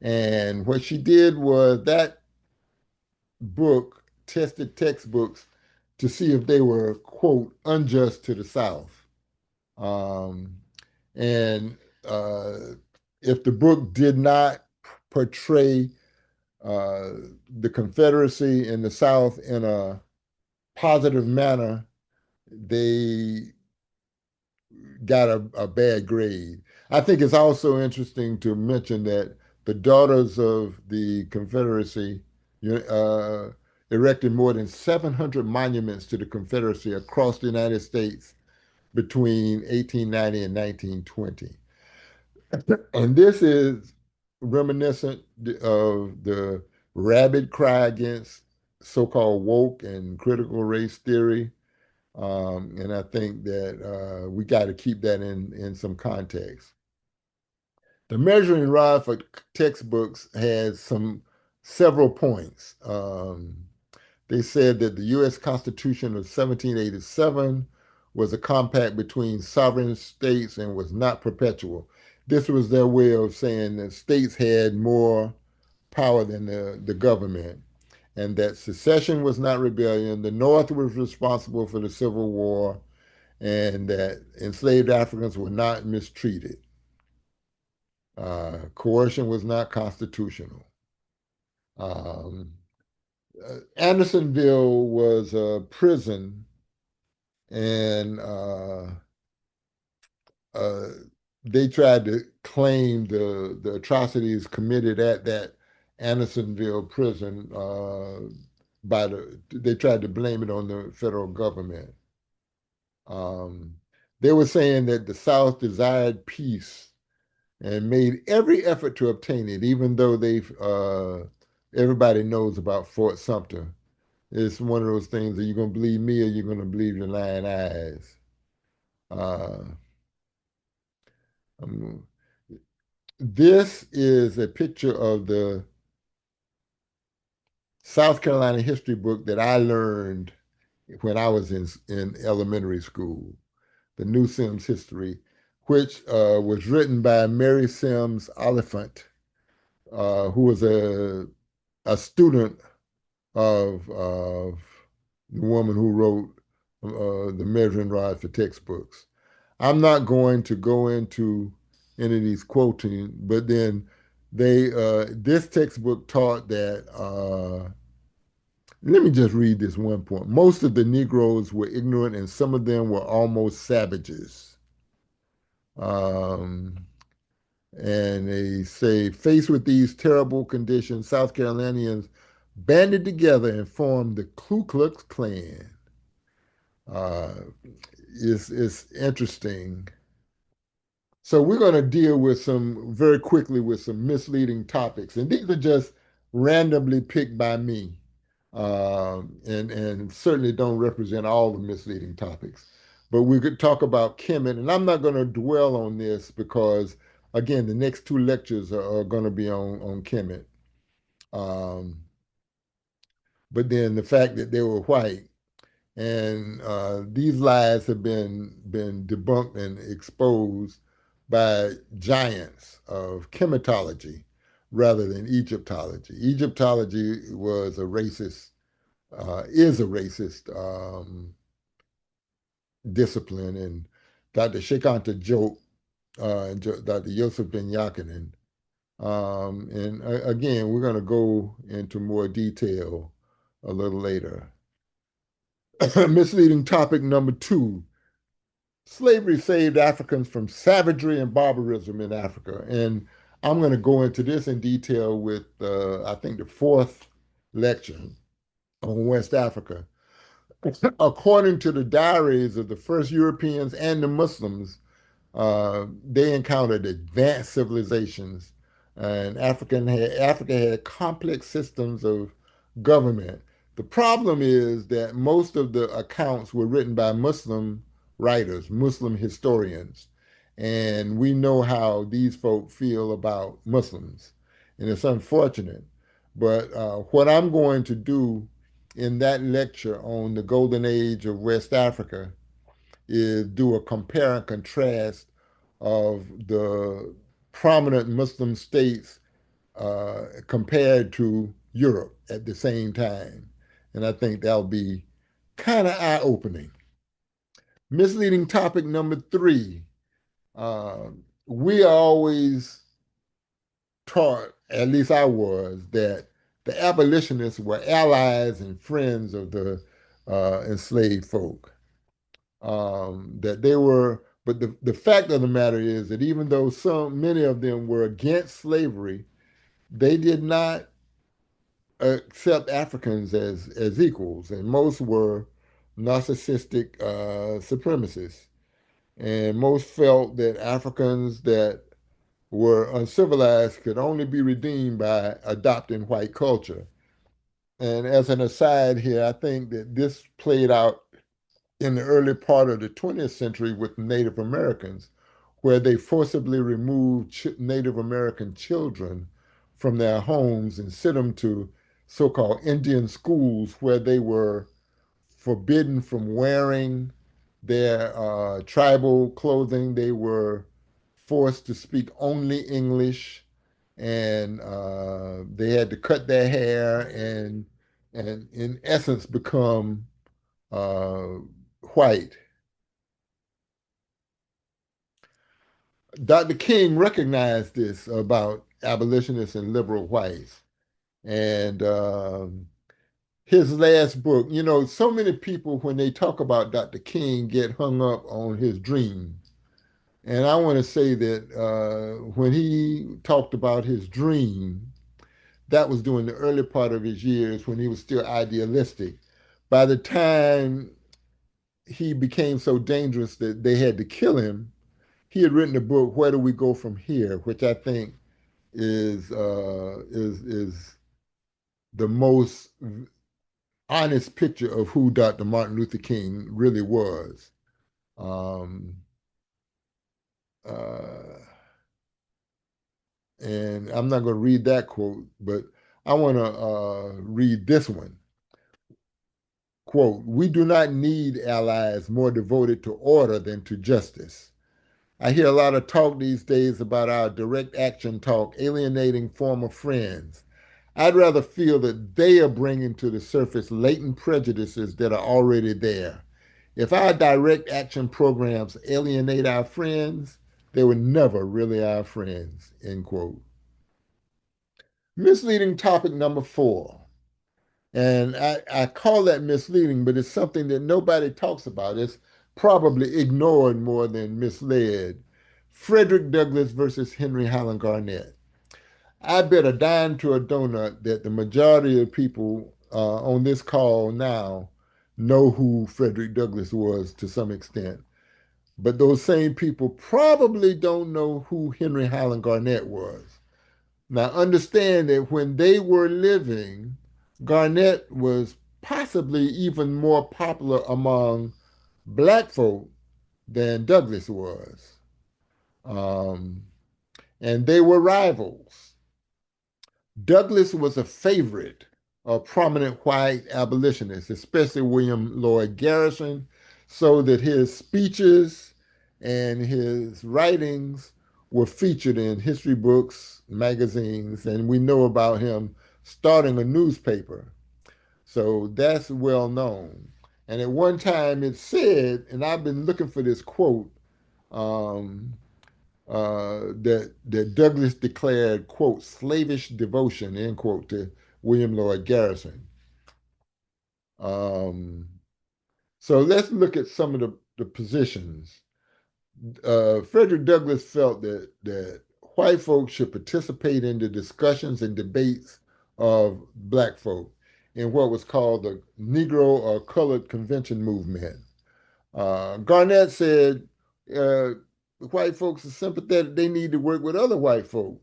And what she did was that book tested textbooks to see if they were, quote, unjust to the South. Um, and if the book did not portray uh, the Confederacy in the South in a positive manner, they got a bad grade. I think it's also interesting to mention that the Daughters of the Confederacy uh, erected more than 700 monuments to the Confederacy across the United States between 1890 and 1920. And this is reminiscent of the rabid cry against so-called woke and critical race theory. And I think that we got to keep that in some context. The measuring rod for textbooks has several points. They said that the U.S. Constitution of 1787 was a compact between sovereign states and was not perpetual. This was their way of saying that states had more power than the government, and that secession was not rebellion. The North was responsible for the Civil War, and that enslaved Africans were not mistreated. Coercion was not constitutional. Um, Andersonville was a prison, and uh, they tried to claim the atrocities committed at that Andersonville prison they tried to blame it on the federal government. Um, they were saying that the South desired peace and made every effort to obtain it, even though everybody knows about Fort Sumter. It's one of those things that you're gonna believe me or you're gonna believe your lying eyes. Uh, um, this is a picture of the South Carolina history book that I learned when I was in elementary school, the New Sims History, which was written by Mary Sims Oliphant, who was a student of the woman who wrote the measuring rod for textbooks. I'm not going to go into any of these quoting, but then this textbook taught that let me just read this one point. Most of the Negroes were ignorant, and some of them were almost savages. Um, And they say, faced with these terrible conditions, South Carolinians banded together and formed the Ku Klux Klan. Uh, it's interesting. So we're going to deal with some very quickly with some misleading topics, and these are just randomly picked by me, and certainly don't represent all the misleading topics. But we could talk about Kemet, and I'm not going to dwell on this because, again, the next two lectures are going to be on Kemet. Um, but then the fact that they were white, and these lies have been debunked and exposed by giants of chematology rather than Egyptology. Egyptology was a racist, is a racist discipline, and Dr. Shekanta Joke and Dr. Yosef Ben Yakinen. And again, we're going to go into more detail a little later. Misleading topic number two. Slavery saved Africans from savagery and barbarism in Africa. And I'm going to go into this in detail with, I think, the fourth lecture on West Africa. According to the diaries of the first Europeans and the Muslims, they encountered advanced civilizations, and Africa had complex systems of government. The problem is that most of the accounts were written by Muslim writers, Muslim historians, and we know how these folk feel about Muslims, and it's unfortunate. But what I'm going to do in that lecture on the golden age of West Africa is do a compare and contrast of the prominent Muslim states compared to Europe at the same time. And I think that'll be kind of eye opening. Misleading topic number three. Uh, we are always taught, at least I was, that the abolitionists were allies and friends of the enslaved folk. That they were, but the fact of the matter is that even though many of them were against slavery, they did not accept Africans as equals, and most were narcissistic supremacists, and most felt that Africans that were uncivilized could only be redeemed by adopting white culture. And as an aside here, I think that this played out in the early part of the 20th century with Native Americans, where they forcibly removed Native American children from their homes and sent them to so-called Indian schools where they were forbidden from wearing their tribal clothing. They were forced to speak only English, and they had to cut their hair and in essence become uh, white. Dr. King recognized this about abolitionists and liberal whites. And his last book, so many people, when they talk about Dr. King, get hung up on his dreams. And I want to say that when he talked about his dream, that was during the early part of his years when he was still idealistic. By the time he became so dangerous that they had to kill him, he had written a book, Where Do We Go From Here, which I think is the most honest picture of who Dr. Martin Luther King really was. Um, uh, and I'm not going to read that quote, but I want to read this one. Quote, we do not need allies more devoted to order than to justice. I hear a lot of talk these days about our direct action talk alienating former friends. I'd rather feel that they are bringing to the surface latent prejudices that are already there. If our direct action programs alienate our friends, they were never really our friends, end quote. Misleading topic number four. And I call that misleading, but it's something that nobody talks about. It's probably ignored more than misled. Frederick Douglass versus Henry Highland Garnet. I bet a dime to a donut that the majority of people on this call now know who Frederick Douglass was to some extent. But those same people probably don't know who Henry Highland Garnet was. Now, understand that when they were living, Garnet was possibly even more popular among black folk than Douglass was. Um, and they were rivals. Douglass was a favorite of prominent white abolitionists, especially William Lloyd Garrison, so that his speeches and his writings were featured in history books, magazines, and we know about him starting a newspaper. So that's well known. And at one time it said, and I've been looking for this quote, um, that Douglass declared, quote, slavish devotion, end quote, to William Lloyd Garrison. Um, so let's look at some of the positions. Frederick Douglass felt that white folks should participate in the discussions and debates of black folk in what was called the Negro or Colored Convention movement. Garnett said white folks are sympathetic. They need to work with other white folk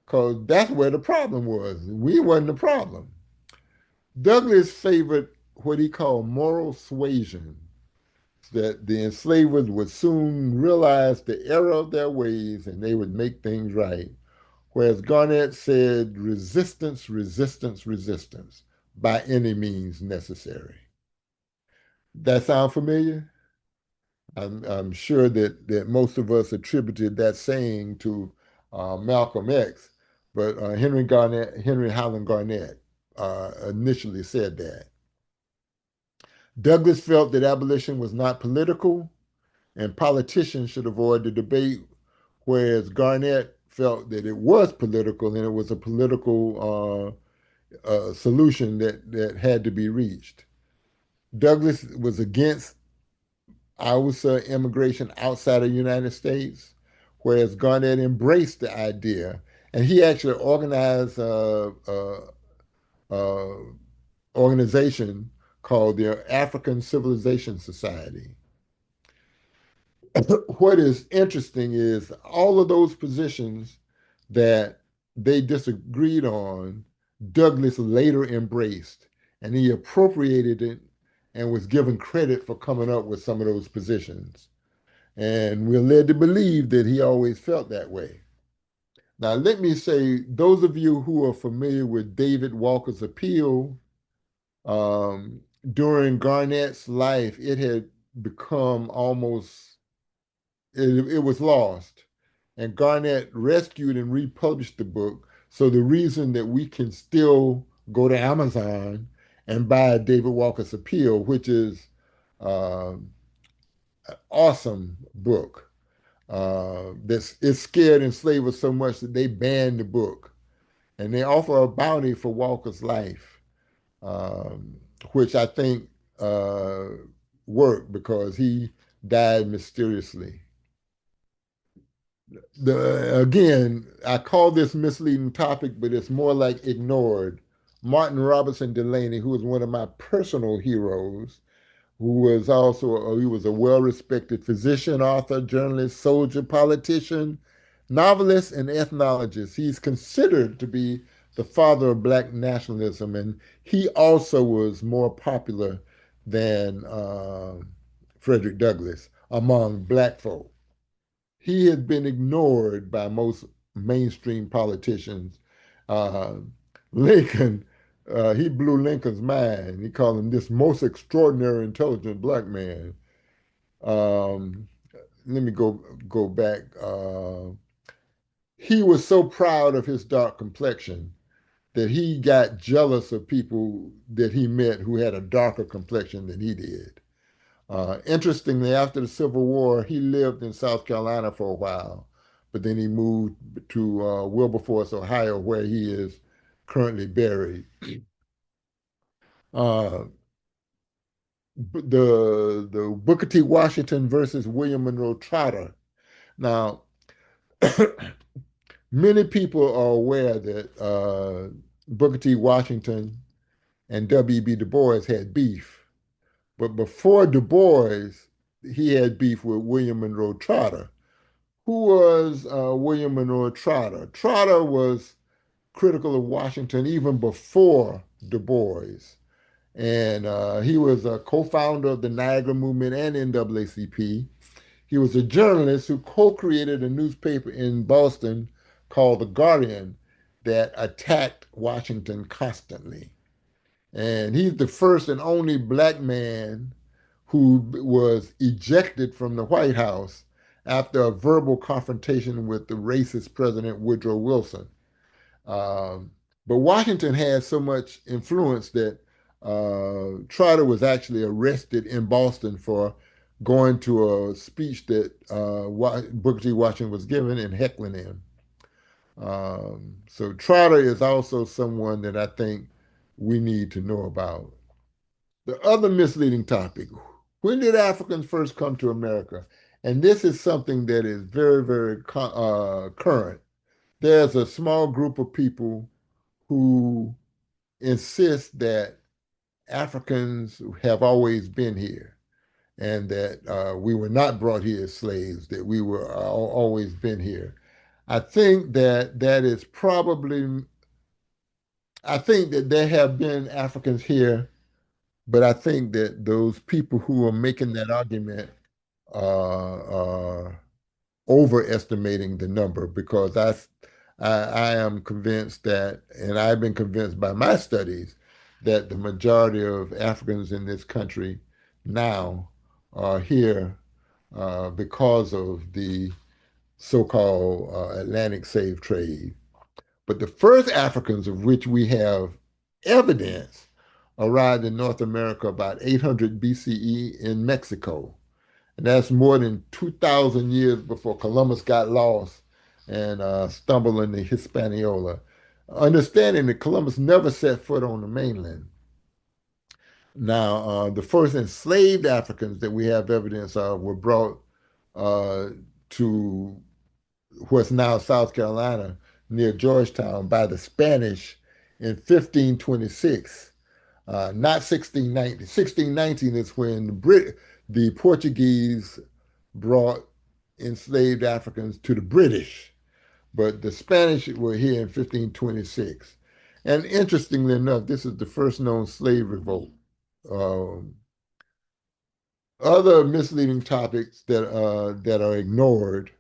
because that's where the problem was. We wasn't the problem. Douglass favored what he called moral suasion, that the enslavers would soon realize the error of their ways and they would make things right. Whereas Garnett said resistance, resistance, resistance by any means necessary. That sound familiar? I'm sure that most of us attributed that saying to Malcolm X, but Henry Highland Garnet initially said that. Douglass felt that abolition was not political and politicians should avoid the debate, whereas Garnet felt that it was political and it was a political solution that had to be reached. Douglass was against I would say immigration outside of the United States, whereas Garnett embraced the idea, and he actually organized a organization called the African Civilization Society. What is interesting is all of those positions that they disagreed on, Douglass later embraced, and he appropriated it and was given credit for coming up with some of those positions. And we're led to believe that he always felt that way. Now, let me say, those of you who are familiar with David Walker's appeal, um, during Garnett's life, it had become almost, it was lost. And Garnett rescued and republished the book. So the reason that we can still go to Amazon and buy David Walker's appeal, which is uh, an awesome book. That's it scared enslavers so much that they banned the book, and they offer a bounty for Walker's life, um, which I think uh, worked because he died mysteriously. Again, I call this misleading topic, but it's more like ignored. Martin Robertson Delaney, who was one of my personal heroes, who was also he was a well-respected physician, author, journalist, soldier, politician, novelist, and ethnologist. He's considered to be the father of Black nationalism, and he also was more popular than Frederick Douglass among Black folk. He had been ignored by most mainstream politicians. Uh, Lincoln, he blew Lincoln's mind. He called him this most extraordinary, intelligent black man. Um, Let me go back. He was so proud of his dark complexion that he got jealous of people that he met who had a darker complexion than he did. Interestingly, after the Civil War, he lived in South Carolina for a while, but then he moved to Wilberforce, Ohio, where he is currently buried. Uh, the Booker T. Washington versus William Monroe Trotter. Now, Many people are aware that Booker T. Washington and W.B. Du Bois had beef. But before Du Bois, he had beef with William Monroe Trotter. Who was William Monroe Trotter? Trotter was critical of Washington even before Du Bois. And he was a co-founder of the Niagara Movement and NAACP. He was a journalist who co-created a newspaper in Boston called The Guardian that attacked Washington constantly. And he's the first and only black man who was ejected from the White House after a verbal confrontation with the racist President Woodrow Wilson. Um, but Washington had so much influence that Trotter was actually arrested in Boston for going to a speech that Booker T. Washington was giving and heckling him. So Trotter is also someone that I think we need to know about. The other misleading topic, when did Africans first come to America? And this is something that is very, very current. There's a small group of people who insist that Africans have always been here and that we were not brought here as slaves, that we were always been here. I think that that is probably, I think that there have been Africans here, but I think that those people who are making that argument are overestimating the number because I am convinced that, and I've been convinced by my studies, that the majority of Africans in this country now are here because of the so-called Atlantic slave trade. But the first Africans of which we have evidence arrived in North America about 800 BCE in Mexico. And that's more than 2,000 years before Columbus got lost and stumbled into Hispaniola. Understanding that Columbus never set foot on the mainland. Now, the first enslaved Africans that we have evidence of were brought uh, to what's now South Carolina near Georgetown by the Spanish in 1526. Not 1619. 1619 is when the Portuguese brought enslaved Africans to the British, but the Spanish were here in 1526. And interestingly enough, this is the first known slave revolt. Um, Other misleading topics that are ignored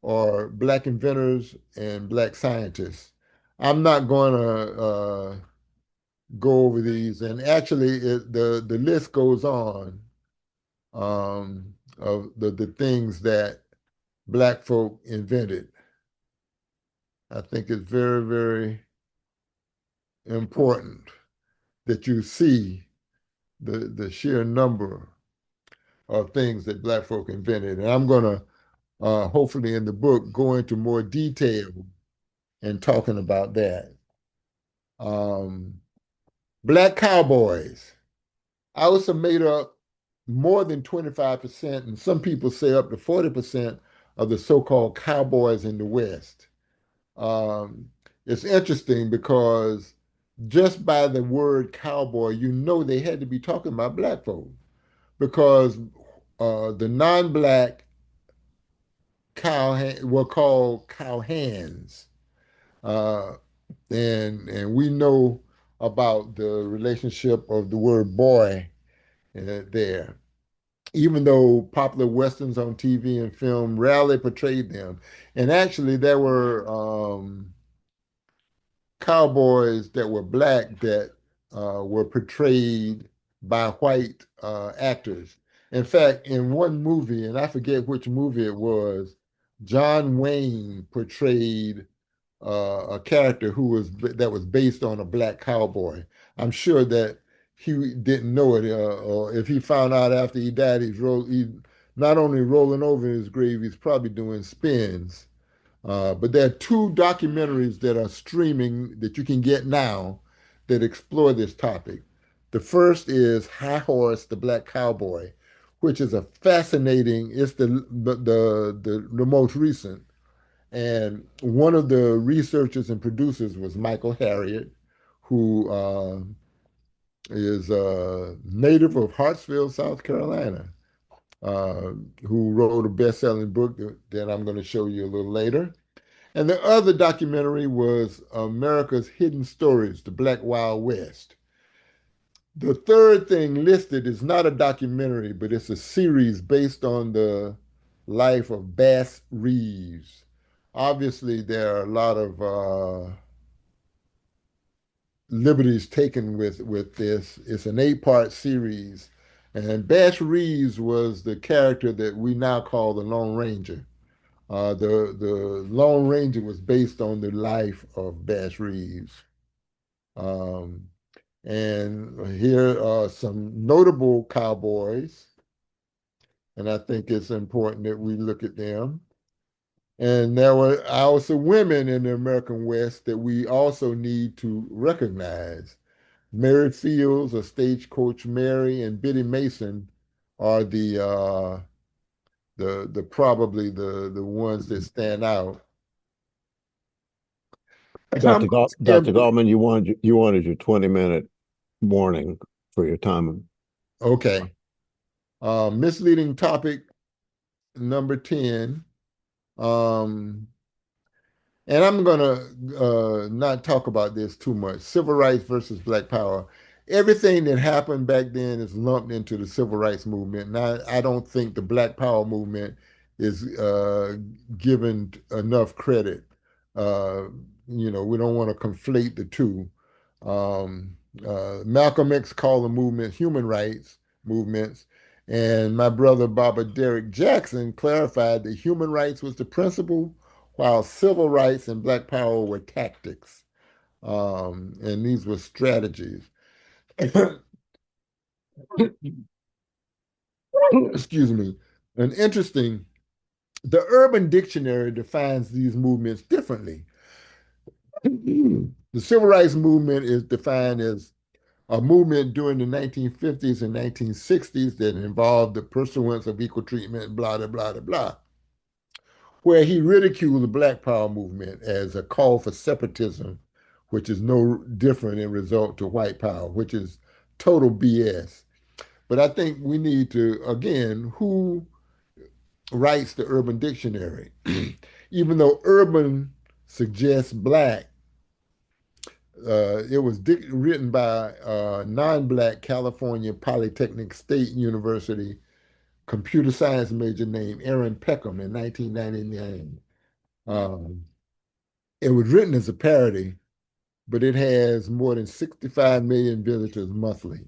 are black inventors and black scientists. I'm not going to go over these, and actually, the list goes on of the things that black folk invented. I think it's very, very important that you see the sheer number of things that black folk invented. And I'm going to hopefully in the book go into more detail and talking about that. Um, Black cowboys. I also made up more than 25%, and some people say up to 40% of the so-called cowboys in the West. Um, it's interesting because just by the word cowboy, you know they had to be talking about black folk because the non-black were called cowhands, uh, and we know about the relationship of the word boy there. Even though popular westerns on TV and film rarely portrayed them, and actually there were cowboys that were black that were portrayed by white actors. In fact, in one movie, and I forget which movie it was, John Wayne portrayed a character who was that was based on a black cowboy. I'm sure that he didn't know it, or if he found out after he died, he's not only rolling over in his grave, he's probably doing spins. But there are two documentaries that are streaming that you can get now that explore this topic. The first is High Horse, the Black Cowboy, which is a fascinating, it's the most recent. And one of the researchers and producers was Michael Harriot, who is a native of Hartsville, South Carolina, uh, who wrote a best-selling book that I'm going to show you a little later. And the other documentary was America's Hidden Stories, The Black Wild West. The third thing listed is not a documentary, but it's a series based on the life of Bass Reeves. Obviously, there are a lot of liberties taken with this. It's an eight-part series, and Bass Reeves was the character that we now call the Lone Ranger. The Lone Ranger was based on the life of Bass Reeves. Um, and here are some notable cowboys, and I think it's important that we look at them. And there were also women in the American West that we also need to recognize. Mary Fields, a stagecoach Mary, and Biddy Mason are the probably the ones that stand out. I'm Dr. Gallman, you wanted your 20-minute warning for your time. okay. Misleading topic number 10. Um, and I'm gonna not talk about this too much. Civil rights versus Black Power. Everything that happened back then is lumped into the civil rights movement. Now, I don't think the Black Power movement is given enough credit. Uh, we don't want to conflate the two. Um, Malcolm X called the movement human rights movements, and my brother Baba Derek Jackson clarified that human rights was the principle while civil rights and Black Power were tactics, and these were strategies. Excuse me. And interesting, the Urban Dictionary defines these movements differently. The civil rights movement is defined as a movement during the 1950s and 1960s that involved the pursuance of equal treatment, blah, blah, blah, blah, blah, where he ridiculed the Black Power movement as a call for separatism, which is no different in result to white power, which is total BS. But I think we need to, again, who writes the Urban Dictionary? Even though urban suggests black, it was written by a non-black California Polytechnic State University computer science major named Aaron Peckham in 1999. Um, it was written as a parody, but it has more than 65 million visitors monthly.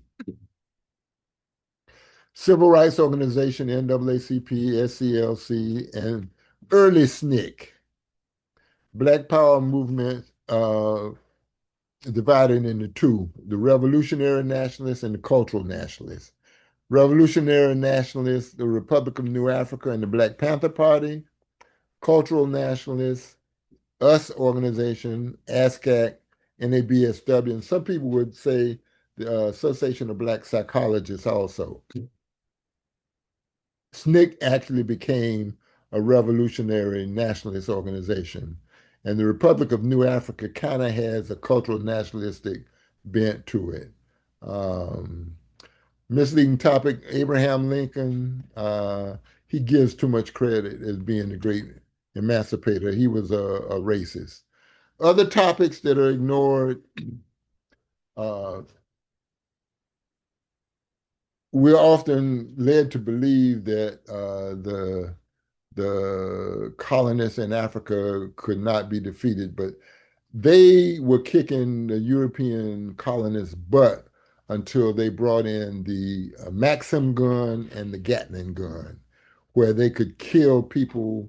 Civil rights organization, NAACP, SCLC, and early SNCC. Black Power movement divided into two, the revolutionary nationalists and the cultural nationalists. Revolutionary nationalists, the Republic of New Africa and the Black Panther Party. Cultural nationalists, US organization, ASCAC, NABSW, and some people would say the Association of Black Psychologists also. SNCC actually became a revolutionary nationalist organization. And the Republic of New Africa kind of has a cultural nationalistic bent to it. Um, Misleading topic, Abraham Lincoln, he gives too much credit as being the great emancipator. He was a racist. Other topics that are ignored, uh, we're often led to believe that the colonists in Africa could not be defeated, but they were kicking the European colonists' butt until they brought in the Maxim gun and the Gatling gun, where they could kill people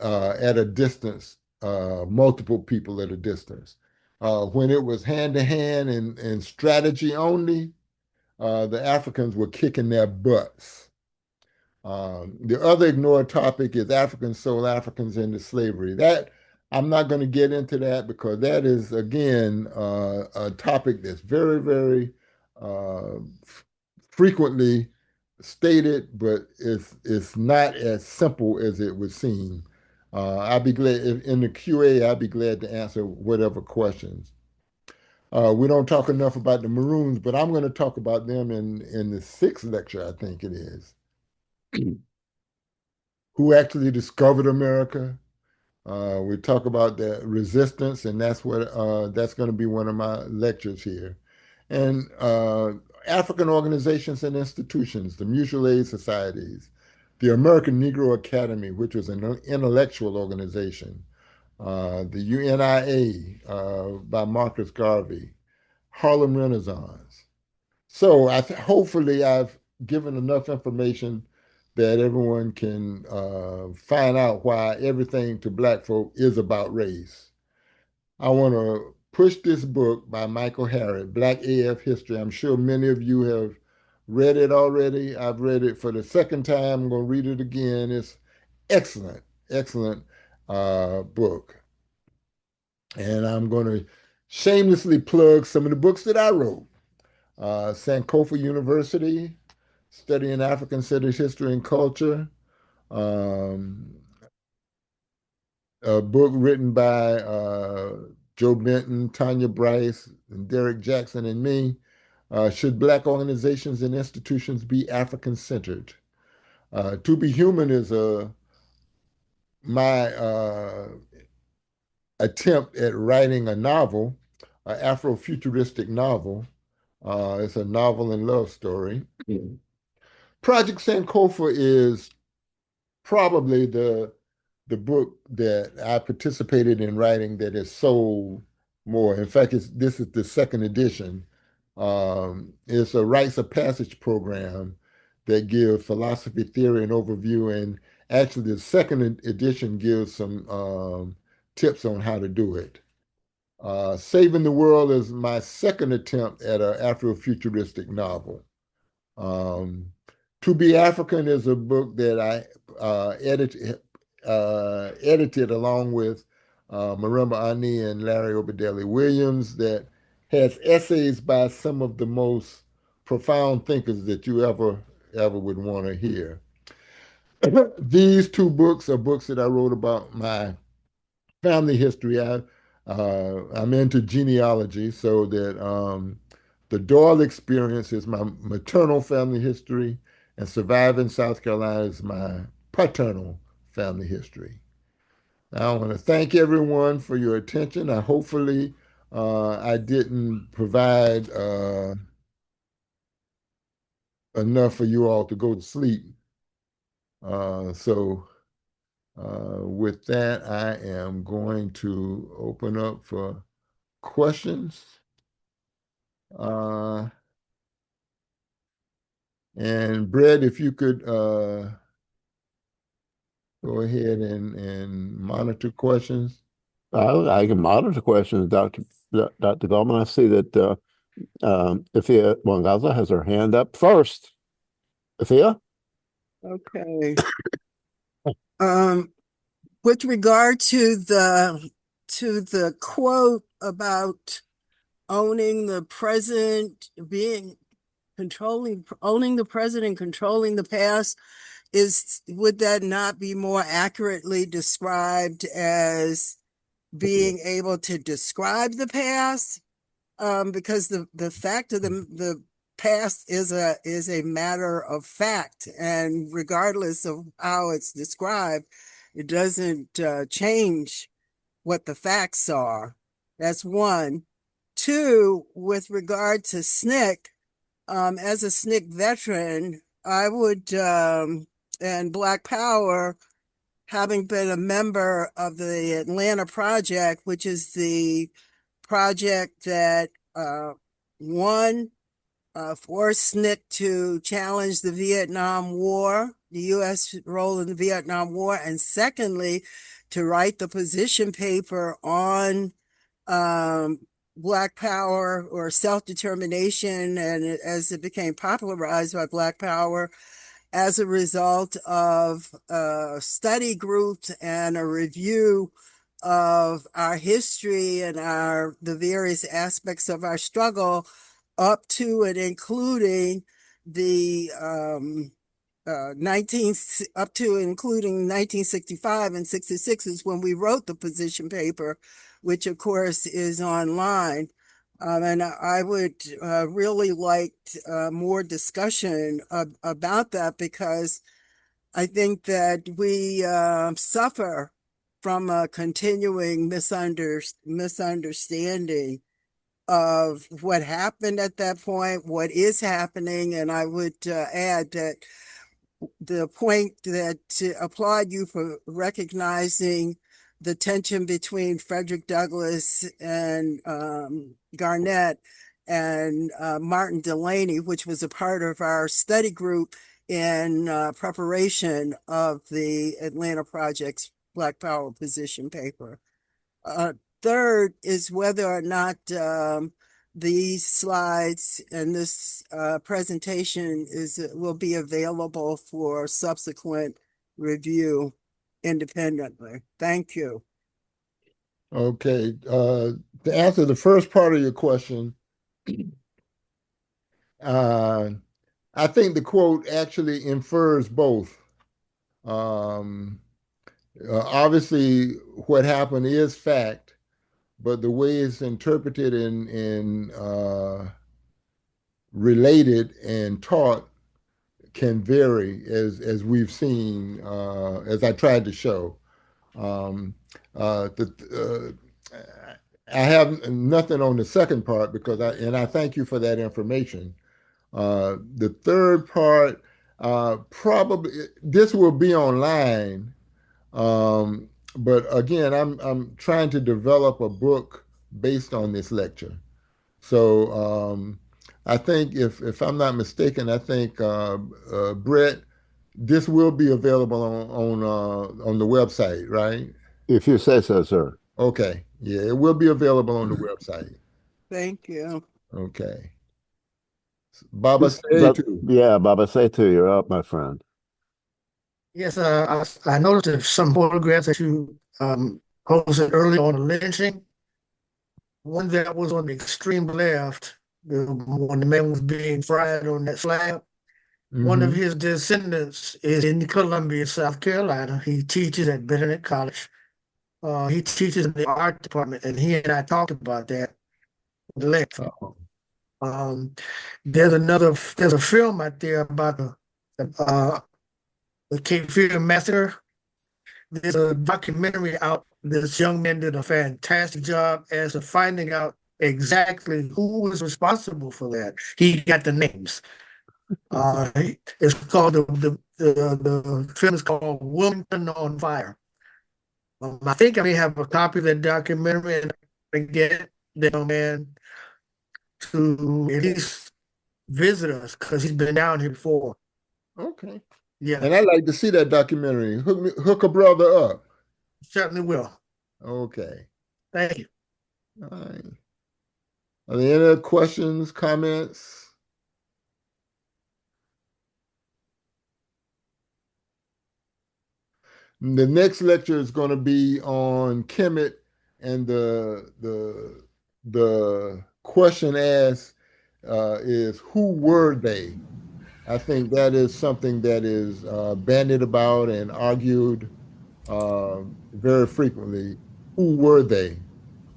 at a distance, multiple people at a distance. When it was hand to hand and strategy only, the Africans were kicking their butts. The other ignored topic is Africans sold Africans into slavery. That I'm not going to get into that because that is again a topic that's very, very frequently stated, but it's not as simple as it would seem. I'll be glad in the QA. I'll be glad to answer whatever questions. We don't talk enough about the Maroons, but I'm going to talk about them in the sixth lecture, I think it is. Who actually discovered America? We talk about the resistance, and that's going to be one of my lectures here. And African organizations and institutions, the mutual aid societies, the American Negro Academy, which was an intellectual organization, the UNIA by Marcus Garvey, Harlem Renaissance. So hopefully I've given enough information that everyone can find out why everything to Black folk is about race. I want to push this book by Michael Harriot, Black AF History. I'm sure many of you have read it already. I've read it for the second time. I'm going to read it again. It's excellent, excellent book. And I'm going to shamelessly plug some of the books that I wrote. Sankofa University, Studying African Studies, History, and Culture. Um, a book written by Joe Benton, Tanya Bryce, and Derek Jackson, and me. Should Black organizations and institutions be African-centered? To Be Human is my attempt at writing a novel, an Afrofuturistic novel. It's a novel and love story. Project Sankofa is probably the book that I participated in writing that has sold more. In fact, this is the second edition. It's a rites of passage program that gives philosophy, theory, and overview. And actually, the second edition gives some tips on how to do it. Saving the World is my second attempt at an Afrofuturistic novel. Um, to Be African is a book that I edited along with Marimba Ani and Larry Obadele Williams that has essays by some of the most profound thinkers that you ever would want to hear. These two books are books that I wrote about my family history. I'm into genealogy, so that the Doyle experience is my maternal family history, and Surviving South Carolina is my paternal family history. I want to thank everyone for your attention. Hopefully I didn't provide enough for you all to go to sleep. So with that, I am going to open up for questions. And Brett, if you could go ahead and monitor questions. I can monitor questions, Dr. Gallman. I see that Ifia Wangaza has her hand up first. Ifia? Okay. With regard to the quote about owning the present, owning the present and controlling the past, would that not be more accurately described as being able to describe the past? Because the fact of the past is a matter of fact, and regardless of how it's described, it doesn't change what the facts are. That's one. Two, with regard to SNCC, as a SNCC veteran, I would, and Black Power, having been a member of the Atlanta Project, which is the project that one forced SNCC to challenge the Vietnam War, the U.S. role in the Vietnam War, and secondly, to write the position paper on Black Power or self-determination, and as it became popularized by Black Power, as a result of study groups and a review of our history and the various aspects of our struggle, up to and including the up to including 1965 and 66 is when we wrote the position paper, which of course is online. And I would really like more discussion about that, because I think that we suffer from a continuing misunderstanding of what happened at that point, what is happening. And I would add that the point that to applaud you for recognizing the tension between Frederick Douglass and Garnett and Martin Delaney, which was a part of our study group in preparation of the Atlanta Project's Black Power position paper. Third is whether or not these slides and this presentation will be available for subsequent review independently. Thank you. Okay. To answer the first part of your question, I think the quote actually infers both. Obviously, what happened is fact, but the way it's interpreted and related and taught can vary, as we've seen, as I tried to show. I have nothing on the second part because I thank you for that information. The third part, probably this will be online, but again, I'm trying to develop a book based on this lecture. So I think if I'm not mistaken, I think Brett, this will be available on the website, right? If you say so, sir. Okay, yeah, it will be available on the website. Thank you. Okay. Baba say too. Yeah, Baba Setu, you're up, my friend. Yes, I noticed that some photographs that you posted earlier on the lynching. One that was on the extreme left, when the man was being fried on that slab. One of his descendants is in Columbia, South Carolina. He teaches at Burnett College. He teaches in the art department, and he and I talked about that at length. There's a film out there about the Cape Fear massacre. There's a documentary out. This young man did a fantastic job as of finding out exactly who was responsible for that. He got the names. It's called the film is called Wilmington on Fire. I think I may have a copy of that documentary and I can get the young man to at least visit us because he's been down here before. Okay. Yeah. And I'd like to see that documentary. Hook a brother up. Certainly will. Okay. Thank you. All right. Are there any other questions, comments? The next lecture is going to be on Kemet, and the question asked is, who were they? I think that is something that is bandied about and argued very frequently. Who were they?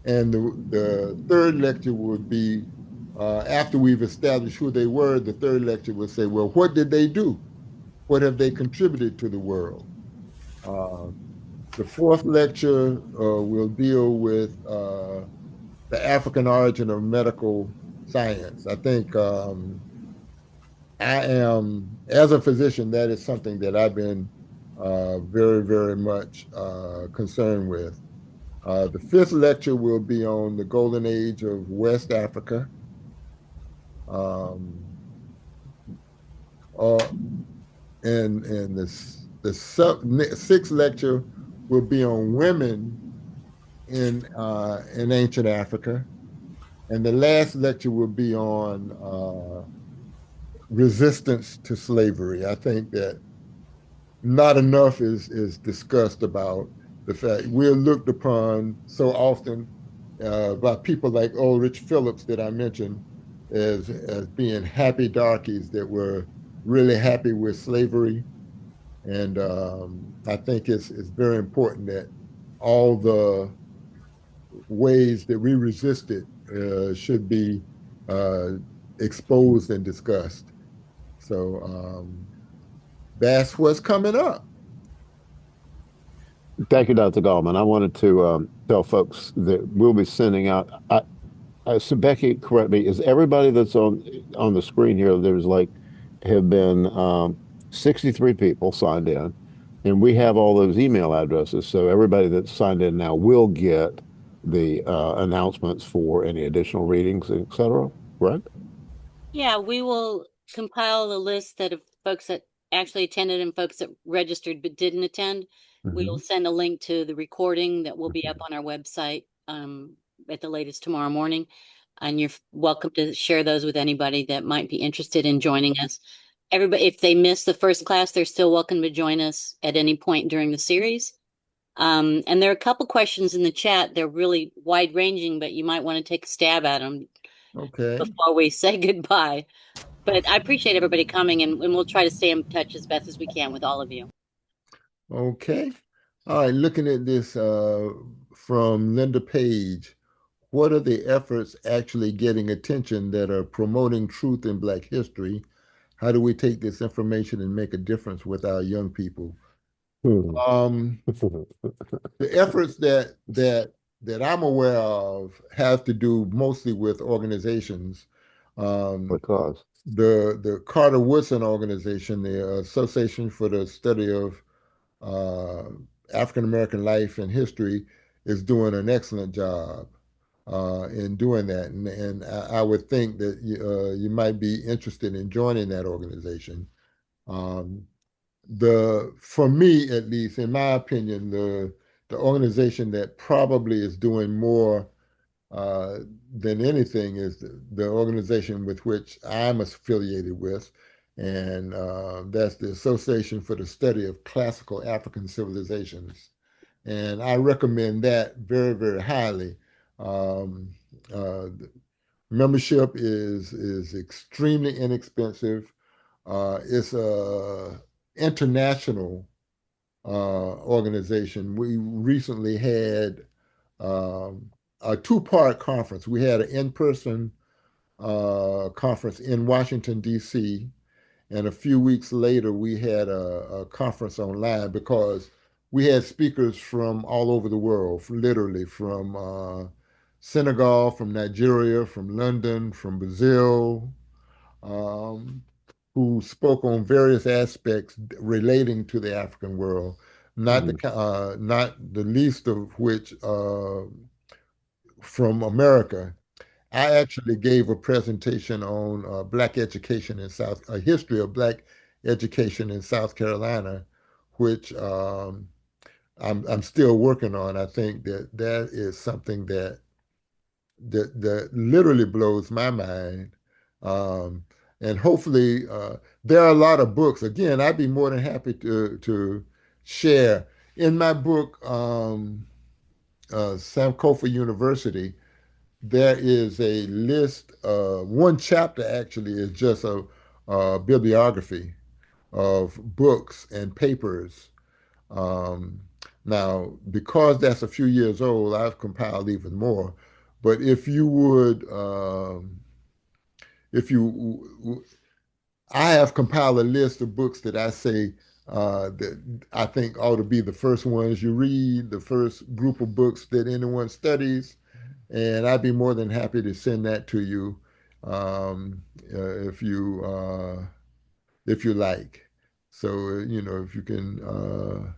And the third lecture would be, after we've established who they were, the third lecture would say, well, what did they do? What have they contributed to the world? The fourth lecture will deal with the African origin of medical science. I think I am, as a physician, that is something that I've been very, very much concerned with. The fifth lecture will be on the golden age of West Africa. And the sixth lecture will be on women in ancient Africa. And the last lecture will be on resistance to slavery. I think that not enough is discussed about the fact we're looked upon so often by people like Ulrich Phillips that I mentioned as being happy darkies that were really happy with slavery. And I think it's very important that all the ways that we resist it should be uh, exposed and discussed. So that's what's coming up. Thank you, Dr. Gallman. I wanted to tell folks that we'll be sending out. So Becky, correct me. Is everybody that's on the screen here? There's like have been 63 people signed in, and we have all those email addresses. So everybody that's signed in now will get the announcements for any additional readings, etc. Right? Yeah, we will compile a list that of folks that actually attended and folks that registered but didn't attend. We will send a link to the recording that will be up on our website at the latest tomorrow morning. And you're welcome to share those with anybody that might be interested in joining us. Everybody, if they miss the first class, they're still welcome to join us at any point during the series. And there are a couple questions in the chat. They're really wide ranging, but you might want to take a stab at them Okay. before we say goodbye. But I appreciate everybody coming, and we'll try to stay in touch as best as we can with all of you. Okay. All right. Looking at this from Linda Page, what are the efforts actually getting attention that are promoting truth in Black history? How do we take this information and make a difference with our young people? The efforts that I'm aware of have to do mostly with organizations. Because The Carter Woodson organization, the Association for the Study of African American Life and History, is doing an excellent job in doing that. And I would think that you might be interested in joining that organization. For me, at least, in my opinion, the organization that probably is doing more than anything is the organization with which I'm affiliated with, and that's the Association for the Study of Classical African Civilizations. And I recommend that very, very highly. Um, Membership is extremely inexpensive. It's a international organization. We recently had a two-part conference. We had an in-person conference in Washington, D.C., and a few weeks later, we had a conference online because we had speakers from all over the world, literally from Senegal, from Nigeria, from London, from Brazil, um, who spoke on various aspects relating to the African world, not the least of which from America. I actually gave a presentation on Black education in a history of Black education in South Carolina, which I'm still working on. I think that is something that literally blows my mind. Um, and hopefully, there are a lot of books. Again, I'd be more than happy to share. In my book, Sankofa University, there is a list. One chapter actually is just a bibliography of books and papers. Um, Now, because that's a few years old, I've compiled even more. But if you, I have compiled a list of books that I say that I think ought to be the first ones you read, the first group of books that anyone studies, and I'd be more than happy to send that to you um, if you like. So if you can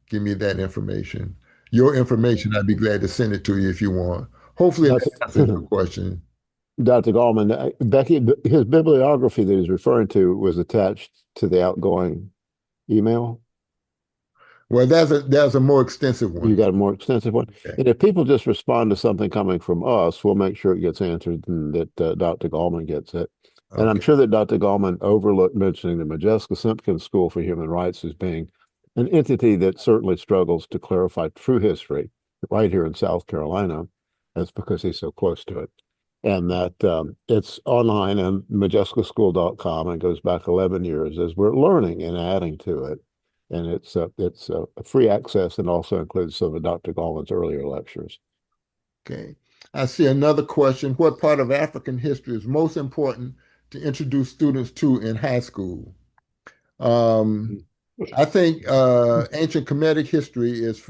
give me that information, your information, I'd be glad to send it to you if you want. Hopefully that that's answers your question. Dr. Gallman, Becky, his bibliography that he's referring to was attached to the outgoing email. Well, there's a more extensive You one. got a more extensive one. Okay. And if people just respond to something coming from us, we'll make sure it gets answered and that Dr. Gallman gets it. And I'm Okay. sure that Dr. Gallman overlooked mentioning the Modjeska Simkins School for Human Rights as being an entity that certainly struggles to clarify true history right here in South Carolina. That's because he's so close to it. and that it's online on modjeskaschool.com and goes back 11 years as we're learning and adding to it. And it's a free access and also includes some of Dr. Gallman's earlier lectures. Okay. I see another question. What part of African history is most important to introduce students to in high school? I think ancient Kemetic history is,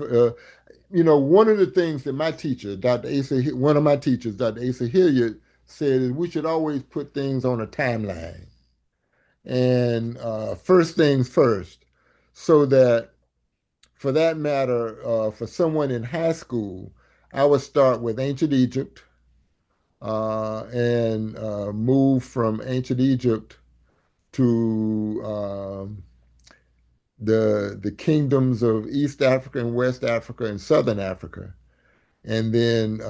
one of the things that my teacher, one of my teachers, Dr. Asa Hilliard, said is we should always put things on a timeline. And first things first, so that for that matter, for someone in high school, I would start with ancient Egypt and move from ancient Egypt to the kingdoms of East Africa and West Africa and Southern Africa. And then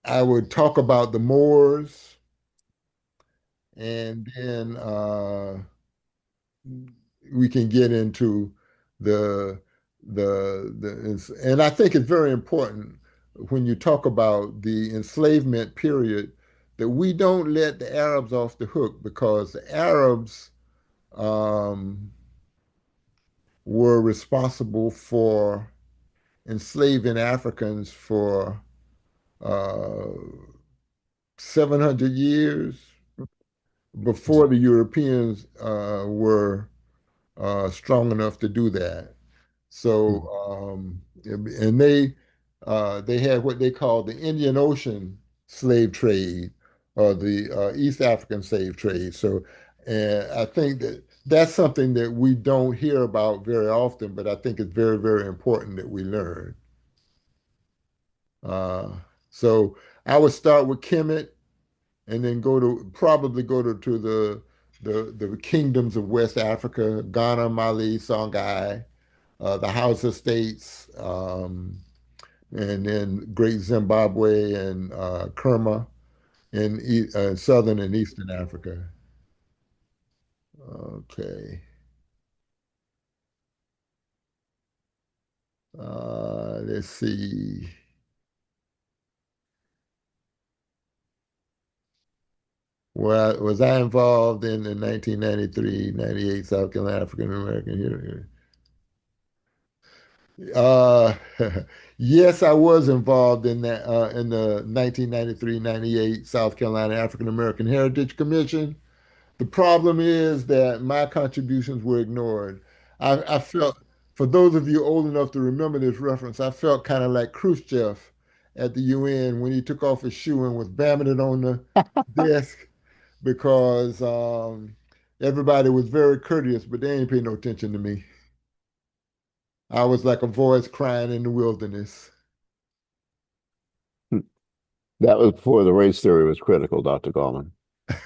I would talk about the Moors, and then we can get into the and I think it's very important when you talk about the enslavement period that we don't let the Arabs off the hook, because the Arabs were responsible for enslaving Africans for uh, 700 years before the Europeans were strong enough to do that. So, and they had what they called the Indian Ocean slave trade, or the East African slave trade. So, and I think that that's something that we don't hear about very often, but I think it's very, very important that we learn. Uh, so I would start with Kemet, and then probably go to the kingdoms of West Africa: Ghana, Mali, Songhai, the Hausa states, and then Great Zimbabwe and Kerma in southern and eastern Africa. Okay. Let's see. Well, was I involved in the 1993-98 South Carolina African American Heritage? Yes, I was involved in that in the 1993-98 South Carolina African American Heritage Commission. The problem is that my contributions were ignored. I felt, for those of you old enough to remember this reference, I felt kind of like Khrushchev at the UN when he took off his shoe and was bamming it on the desk, because everybody was very courteous, but they ain't paying no attention to me. I was like a voice crying in the wilderness. That was before the race theory was critical, Dr. Gallman.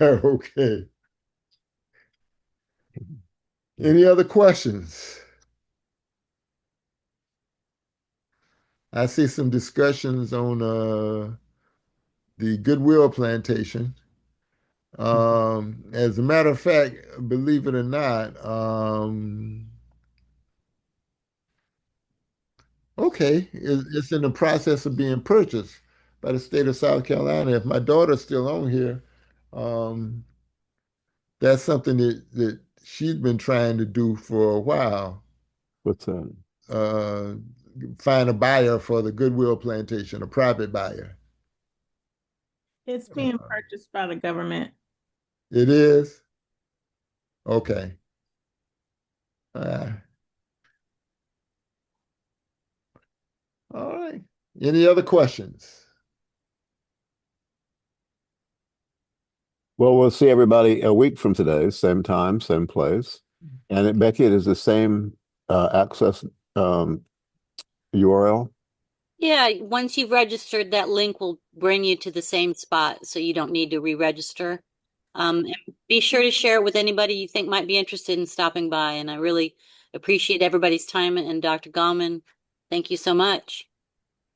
Okay. Any other questions? I see some discussions on the Goodwill plantation. As a matter of fact, believe it or not, okay, it's in the process of being purchased by the state of South Carolina. If my daughter's still on here, um, that's something that she's been trying to do for a while. What's that? Uh, Find a buyer for the Goodwill plantation, a private buyer. It's being purchased by the government. It is? Okay. All right. Any other questions? Well, we'll see everybody a week from today, same time, same place. And Becky, it is the same access URL. Yeah, once you've registered, that link will bring you to the same spot, so you don't need to re-register. And be sure to share it with anybody you think might be interested in stopping by. And I really appreciate everybody's time. And Dr. Gallman, thank you so much.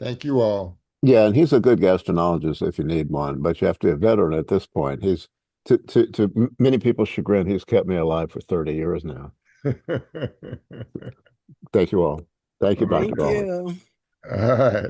Thank you all. Yeah, and he's a good gastroenterologist if you need one, but you have to be a veteran at this point. He's to many people's chagrin, he's kept me alive for 30 years now. Thank you all. Thank you, Dr. Thank Gallman. you. All right.